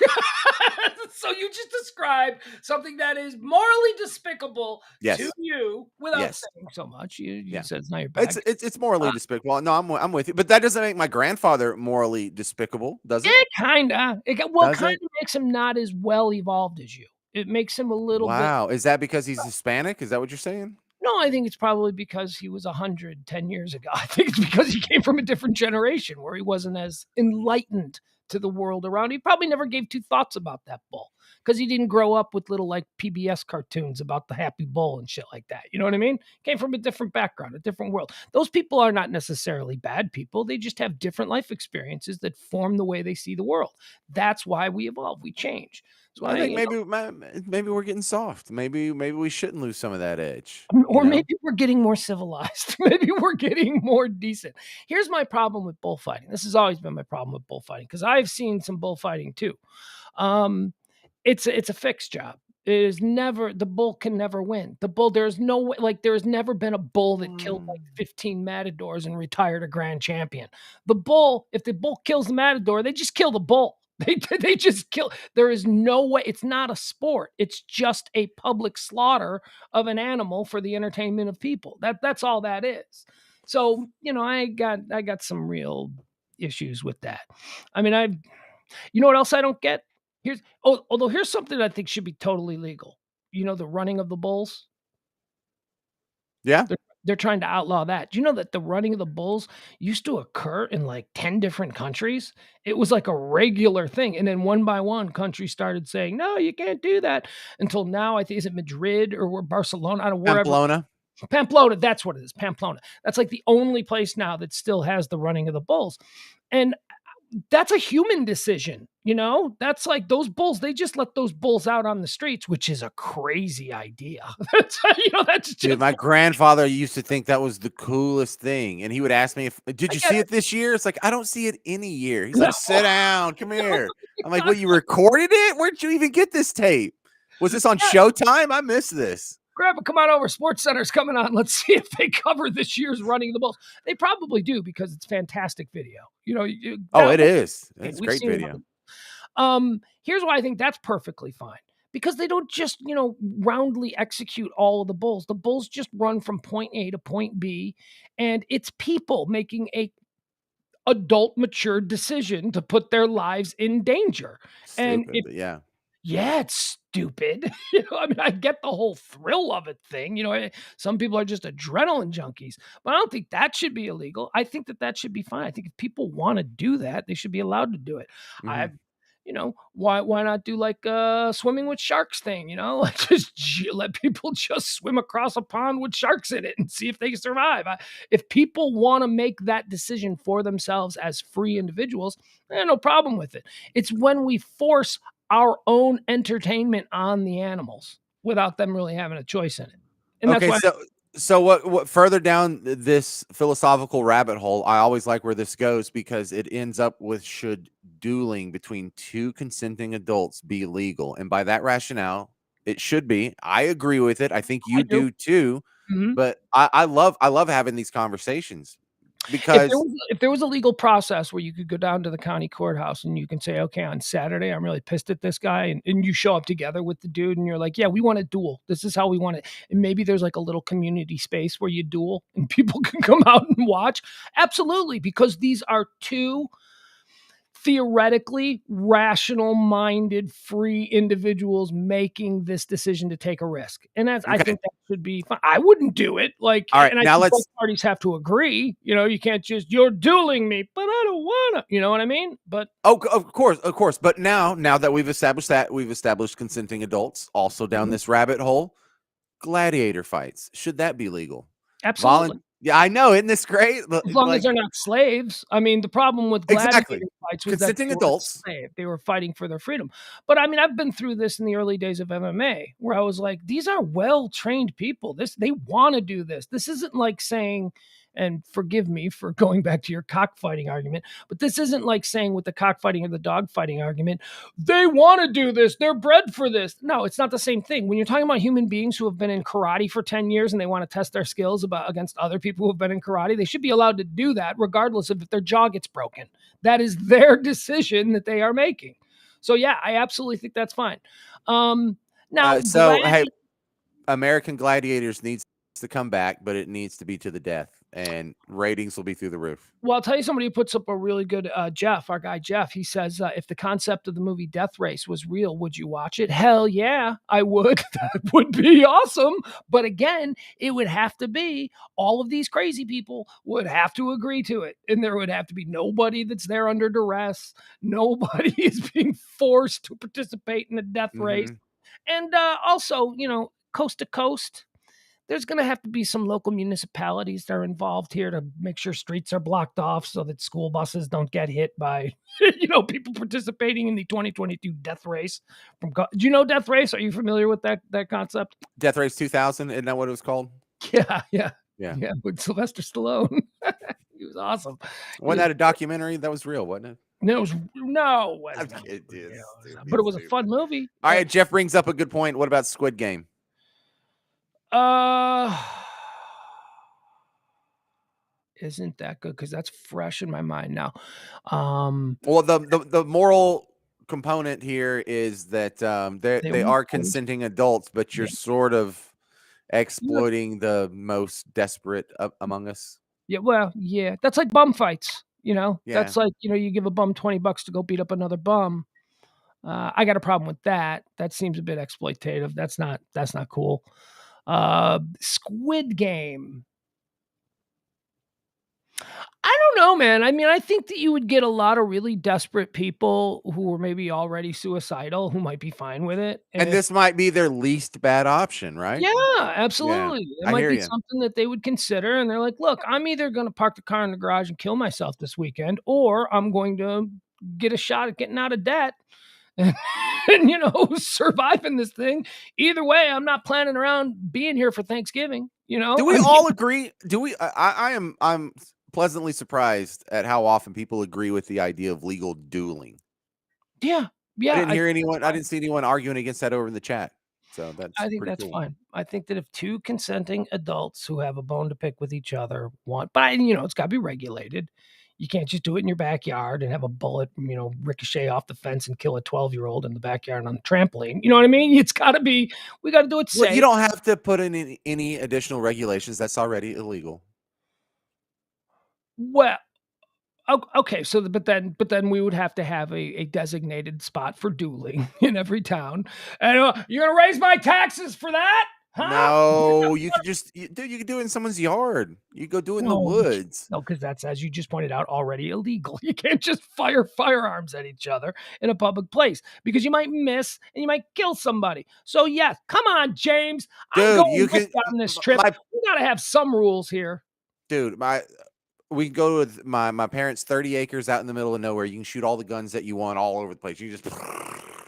So you just described something that is morally despicable to Yes. you without Yes. saying so much. You Yeah. said it's not your It's bag. it's it's morally despicable. No, I'm with you, but that doesn't make my grandfather morally despicable, does it? It kinda. Does Kinda it? makes him not as well evolved as you. It makes him a little bit. Wow, is that because he's Hispanic? Is that what you're saying? No, I think it's probably because he was 110 years ago. I think it's because he came from a different generation where he wasn't as enlightened to the world around. He probably never gave two thoughts about that bull because he didn't grow up with little like PBS cartoons about the happy bull and shit like that. You know what I mean? Came from a different background, a different world. Those people are not necessarily bad people. They just have different life experiences that form the way they see the world. That's why we evolve, we change. That's I why, think maybe we're getting soft. Maybe we shouldn't lose some of that edge, or maybe we're getting more civilized. Maybe we're getting more decent. Here's my problem with bullfighting. This has always been my problem with bullfighting because I've seen some bullfighting too. Um, it's a fixed job. It is never the bull can never win. The bull, there's no way, like there has never been a bull that killed like Mm. 15 matadors and retired a grand champion. The bull, if the bull kills the matador, they just kill the bull. They just kill. There is no way. It's not a sport. It's just a public slaughter of an animal for the entertainment of people. That's all that is. So I got some real issues with that. I mean, what else I don't get? Although here's something I think should be totally legal. the running of the bulls? Yeah. They're trying to outlaw that. Do you know that the running of the bulls used to occur in, like, 10 different countries? It was like a regular thing, and then one by one, countries started saying, "No, you can't do that," until now, I think is it Madrid or Barcelona? I don't wherever. Pamplona. Pamplona, that's what it is, Pamplona. That's, like, the only place now that still has the running of the bulls, and that's a human decision, you know? That's like those bulls, they just let those bulls out on the streets, which is a crazy idea. That's Dude, just my grandfather used to think that was the coolest thing, and he would ask me if, "Did I you get see it. it this year?" It's like, "I don't see it any year." He's No, like, "Sit down, come here." I'm like, "What, you exactly. recorded it? Where'd you even get this tape? Was this on Yeah, Showtime? I missed this." Grandpa, come on over. Sports Center's coming on. Let's see if they cover this year's running of the bulls. They probably do because it's fantastic video. Oh, That it whole is. thing, It's we've great seen it video. on. Here's why I think that's perfectly fine. Because they don't just, roundly execute all of the bulls. The bulls just run from point A to point B, and it's people making a adult, mature decision to put their lives in danger. And Stupid, if but yeah. yeah, it's stupid. I mean, I get the whole thrill of it thing. Some people are just adrenaline junkies, but I don't think that should be illegal. I think that that should be fine. I think if people want to do that, they should be allowed to do it. Mhm. I, why not do like swimming with sharks thing? Like just let people just swim across a pond with sharks in it and see if they survive. If people want to make that decision for themselves as free individuals, no problem with it. It's when we force our own entertainment on the animals without them really having a choice in it. And that's Okay, why so what further down this philosophical rabbit hole, I always like where this goes because it ends up with, should dueling between two consenting adults be legal? And by that rationale, it should be. I agree with it. I think I you do. do too. Mhm. But I love having these conversations If there because was if there was a legal process where you could go down to the county courthouse and you can say, "Okay, on Saturday, I'm really pissed at this guy," and you show up together with the dude and you're like, "Yeah, we want to duel. This is how we want it." And maybe there's like a little community space where you duel and people can come out and watch. Absolutely, because these are two theoretically rational minded free individuals making this decision to take a risk, and that's I okay. think that should be fine. I wouldn't do it, like, All right, and I now think both let's parties have to agree. You can't just, "You're dueling me, but I don't wanna," you know what I mean? But Oh, of course. But now that we've established that, we've established consenting adults also down mhm, this rabbit hole. Gladiator fights, should that be legal? absolutely. Yeah, I know, isn't this great? As long as Like they're not slaves. I mean, the problem with exactly. gladiator fights was that Consenting they weren't adults. slave, they were fighting for their freedom. But, I mean, I've been through this in the early days of MMA, where I was like, "These are well-trained people. They wanna do this." This isn't like saying, and forgive me for going back to your cockfighting argument, but this isn't like saying with the cockfighting or the dogfighting argument, "They wanna do this, they're bred for this." No, it's not the same thing. When you're talking about human beings who have been in karate for 10 years and they wanna test their skills against other people who have been in karate, they should be allowed to do that regardless of if their jaw gets broken. That is their decision that they are making. So, yeah, I absolutely think that's fine. Now So hey, gladi American Gladiators needs to come back, but it needs to be to the death, and ratings will be through the roof. Well, I'll tell you somebody who puts up a really good Jeff, our guy Jeff. He says, if the concept of the movie Death Race was real, would you watch it? Hell yeah, I would. That would be awesome. But again, it would have to be all of these crazy people would have to agree to it. And there would have to be nobody that's there under duress. Nobody is being forced to participate in the death race. Mhm. And also, coast to coast, there's going to have to be some local municipalities that are involved here to make sure streets are blocked off so that school buses don't get hit by people participating in the 2022 death race do you know death race? Are you familiar with that concept? Death Race 2000, isn't that what it was called? Yeah, yeah, Yeah. yeah, with Sylvester Stallone. He was awesome. He Wasn't was that a documentary? That was real, wasn't it? no, it was I'm not kidding, dude. real, but Stupid, it was a fun stupid. movie. All right, Jeff brings up a good point. What about Squid Game? Uh isn't that good because that's fresh in my mind now. um Well, the moral component here is that they they were are friends. consenting adults, but you're Yeah. sort of Yeah. exploiting the most desperate among us. Yeah, well, yeah, that's like bum fights, Yeah. That's like, you give a bum $20 to go beat up another bum. I got a problem with that. That seems a bit exploitative. That's not cool. Squid Game. I don't know, man. I mean, I think that you would get a lot of really desperate people who were maybe already suicidal who might be fine with it. And If this might be their least bad option, right? Yeah, Yeah, absolutely. It I might hear be you. something that they would consider, and they're like, "Look, I'm either gonna park the car in the garage and kill myself this weekend, or I'm going to get a shot at getting out of debt and, surviving this thing. Either way, I'm not planning around being here for Thanksgiving." Do I we mean, all agree? Do we? I'm pleasantly surprised at how often people agree with the idea of legal dueling. yeah, I yeah, didn't hear anyone. I didn't see anyone arguing against that over in the chat. So that's I think pretty that's cool. fine. I think that if two consenting adults who have a bone to pick with each other want, but it's got to be regulated. You can't just do it in your backyard and have a bullet, ricochet off the fence and kill a 12-year-old in the backyard on the trampoline. You know what I mean? It's got to be. We got to do it Well, you safe. don't have to put in any additional regulations. That's already illegal. Well, okay. So, but then we would have to have a designated spot for dueling in every town. And you're gonna raise my taxes for that, huh? No, you could just, dude. You could do it in someone's yard. You go do it in the No, woods. no, because that's, as you just pointed out, already illegal. You can't just fire firearms at each other in a public place because you might miss and you might kill somebody. So, yes, come on, James. I'm Dude, going you with can. you on this trip. My We got to have some rules here. dude, my we can go with my parents' 30 acres out in the middle of nowhere. You can shoot all the guns that you want all over the place. You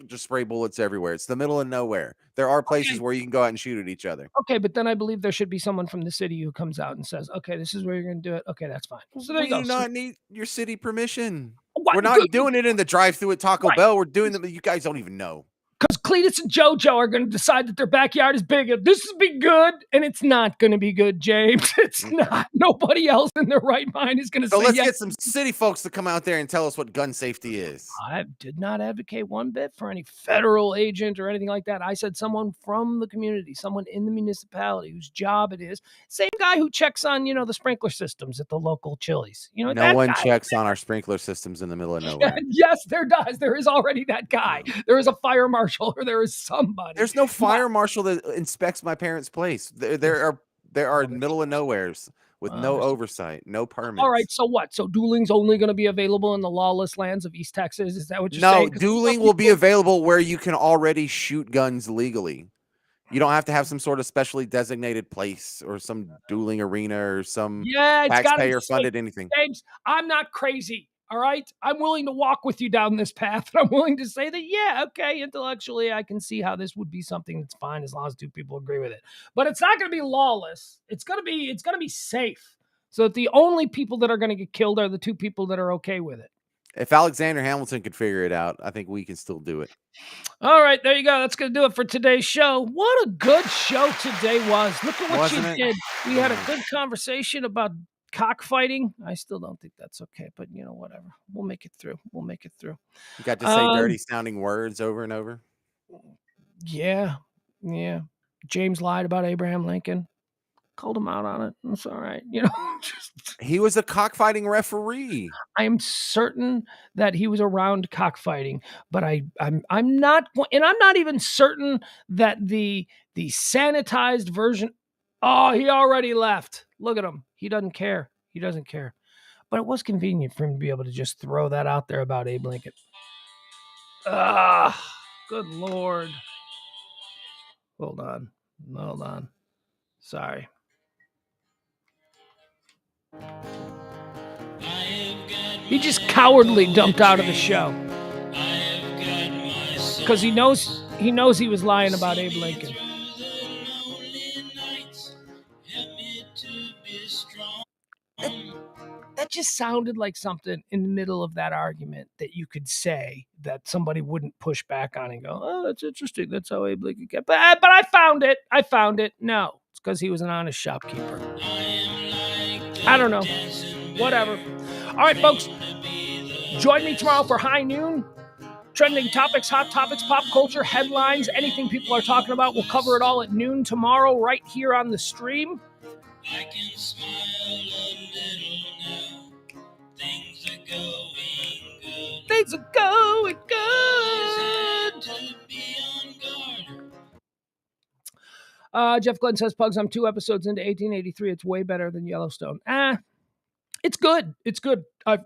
just spray bullets everywhere. It's the middle of nowhere. There are places Okay. where you can go out and shoot at each other. Okay, but then I believe there should be someone from the city who comes out and says, okay, this is where you're going to do it. Okay, that's fine. So there you We go. do So, not need your city permission. what? We're not doing it in the drive-through at Taco Right. Bell. We're doing them. You guys don't even know. Because Cletus and JoJo are going to decide that their backyard is big. This is be good, and it's not going to be good, James. It's Okay. not. Nobody else in their right mind is going to So say let's yes. get some city folks to come out there and tell us what gun safety is. I did not advocate one bit for any federal agent or anything like that. I said someone from the community, someone in the municipality whose job it is. Same guy who checks on, the sprinkler systems at the local Chili's. No That one guy. checks on our sprinkler systems in the middle of nowhere. Yes, there does. There is already that guy. No. There is a fire marshal or there is somebody. There's no Yeah. fire marshal that inspects my parents' place. There are Well, middle of nowheres with no oversight, no all right, permits. so what? So dueling's only gonna be available in the lawless lands of East Texas? Is that what you're No, saying? 'Cause some dueling will be people available where you can already shoot guns legally. You don't have to have some sort of specially designated place or some dueling arena or some Yeah, it's gotta be taxpayer safe. funded anything. James, I'm not crazy, all right? I'm willing to walk with you down this path, and I'm willing to say that, yeah, okay, intellectually, I can see how this would be something that's fine as long as two people agree with it. But it's not gonna be lawless. It's gonna be safe, so that the only people that are gonna get killed are the two people that are okay with it. If Alexander Hamilton could figure it out, I think we can still do it. All right, there you go. That's going to do it for today's show. What a good show today was. Look at what Wasn't you it? did. We had a Yeah. good conversation about cockfighting. I still don't think that's okay, but whatever. We'll make it through. We'll make it through. You got to say Um, dirty sounding words over and over. yeah, yeah. James lied about Abraham Lincoln. Called him out on it. It's all right. Just He was a cockfighting referee. I am certain that he was around cockfighting, but I'm not, and I'm not even certain that the sanitized version. Oh, he already left. Look at him. He doesn't care. He doesn't care. But it was convenient for him to be able to just throw that out there about Abe Lincoln. Ah, good Lord. Hold on. Hold on. Sorry. He just cowardly dumped out of the show because he knows he was lying about Abe Lincoln. That just sounded like something in the middle of that argument that you could say that somebody wouldn't push back on and go, "Oh, that's interesting. That's how Abe Lincoln got." But I found it. I found it. No, it's because he was an honest shopkeeper. I don't know. Whatever. All right, folks. Join me tomorrow for High Noon. Trending topics, hot topics, pop culture, headlines, anything people are talking about. We'll cover it all at noon tomorrow right here on the stream. I can smile a little now. Things are going good. Things are going good. Jeff Glenn says, Pugs, I'm 2 episodes into 1883. It's way better than Yellowstone. It's good. It's good. I've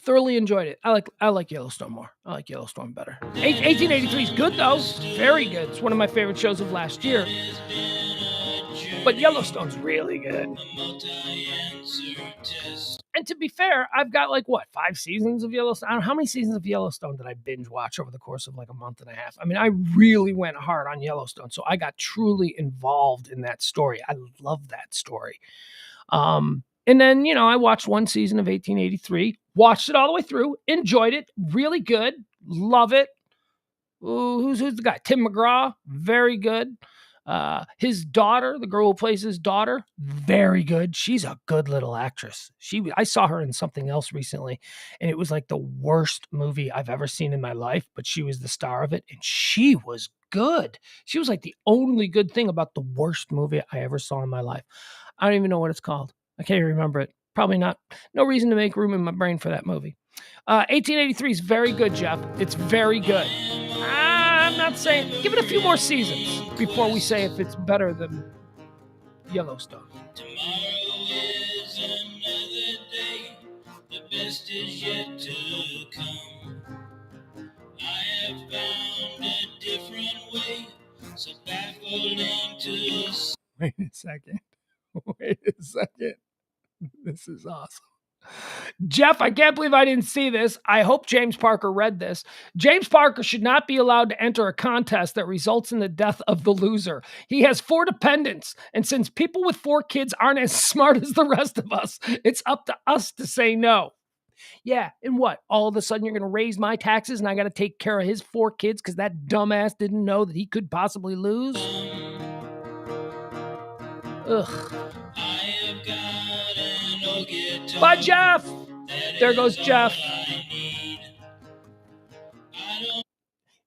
thoroughly enjoyed it. I like Yellowstone more. I like Yellowstone better. 1883 is good, though. Very good. It's one of my favorite shows of last year. But Yellowstone's really good. And to be fair, I've got 5 seasons of Yellowstone. I don't know how many seasons of Yellowstone did I binge watch over the course of a month and a half. I mean, I really went hard on Yellowstone, so I got truly involved in that story. I love that story. And then, I watched one season of 1883, watched it all the way through, enjoyed it, really good, love it. Ooh, who's the guy? Tim McGraw, very good. His daughter, the girl who plays his daughter, very good. She's a good little actress. I saw her in something else recently, and it was like the worst movie I've ever seen in my life, but she was the star of it, and she was good. She was like the only good thing about the worst movie I ever saw in my life. I don't even know what it's called. I can't even remember it. Probably not. No reason to make room in my brain for that movie. 1883 is very good, Jeff. It's very good. I'm not saying, give it a few more seasons before we say if it's better than Yellowstone. Tomorrow is another day. The best is yet to come. I have found a different way, so baffling to... Wait a second. This is awesome. Jeff, I can't believe I didn't see this. I hope James Parker read this. James Parker should not be allowed to enter a contest that results in the death of the loser. He has 4 dependents, and since people with 4 kids aren't as smart as the rest of us, it's up to us to say no. Yeah, and what? All of a sudden you're going to raise my taxes and I got to take care of his 4 kids because that dumbass didn't know that he could possibly lose? Ugh. Bye, Jeff. There goes Jeff.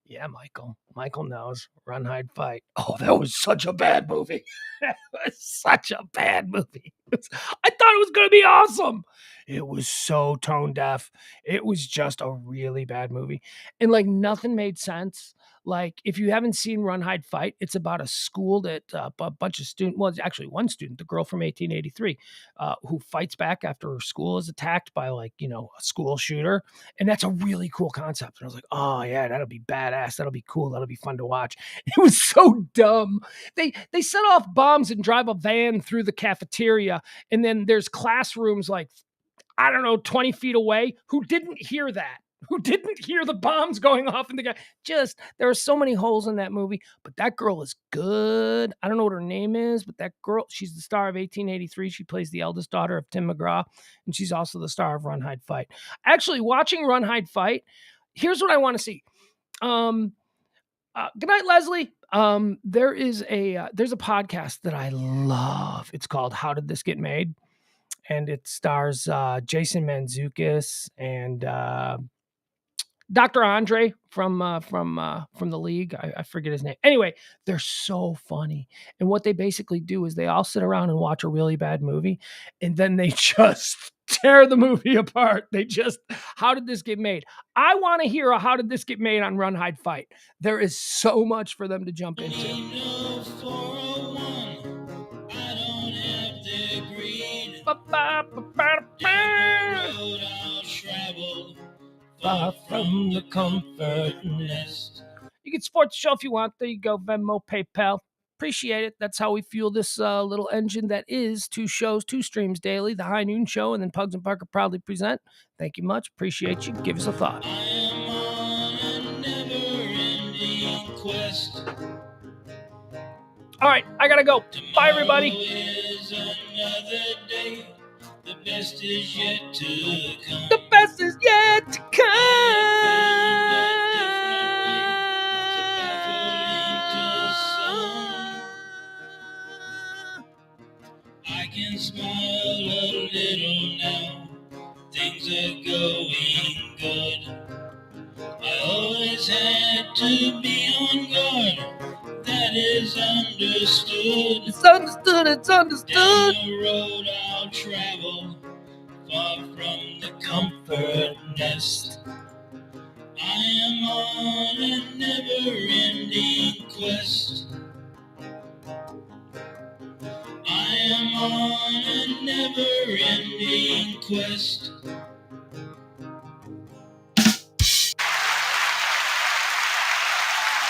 Yeah, Michael. Michael knows. Run, hide, fight. Oh, that was such a bad movie. That was such a bad movie. I thought it was going to be awesome. It was so tone deaf. It was just a really bad movie. And nothing made sense. If you haven't seen Run, Hide, Fight, it's about a school that a bunch of students, well, it's actually one student, the girl from 1883, who fights back after her school is attacked by a school shooter. And that's a really cool concept. And I was like, oh yeah, that'll be badass. That'll be cool. That'll be fun to watch. It was so dumb. They set off bombs and drive a van through the cafeteria. And then there's classrooms 20 feet away who didn't hear that. Who didn't hear the bombs going off in the guy. There are so many holes in that movie, but that girl is good. I don't know what her name is, but that girl, she's the star of 1883. She plays the eldest daughter of Tim McGraw, and she's also the star of Run, Hide, Fight. Actually, watching Run, Hide, Fight, here's what I want to see. Good night, Leslie. There's a podcast that I love. It's called How Did This Get Made? And it stars Jason Mantzoukas and Dr. Andre from the league. I forget his name. Anyway, they're so funny. And what they basically do is they all sit around and watch a really bad movie, and then they just tear the movie apart. How did this get made? I want to hear how did this get made on Run, Hide, Fight. There is so much for them to jump into. Far from the comfort nest. You can support the show if you want. There you go, Venmo, PayPal. Appreciate it. That's how we fuel this little engine that is 2 shows, 2 streams daily, the High Noon Show, and then Pugs and Parker proudly present. Thank you much. Appreciate you. Give us a thought. I am on a never-ending quest. All right, I gotta go. Bye, everybody. Is another day. The best is yet to come. The best is yet to come. I can smile a little now. Things are going good. I always had to be on guard. That is understood. It's understood. It's understood. Down the road I'll travel, far from the comfort nest. I am on a never-ending quest. am on a never-ending quest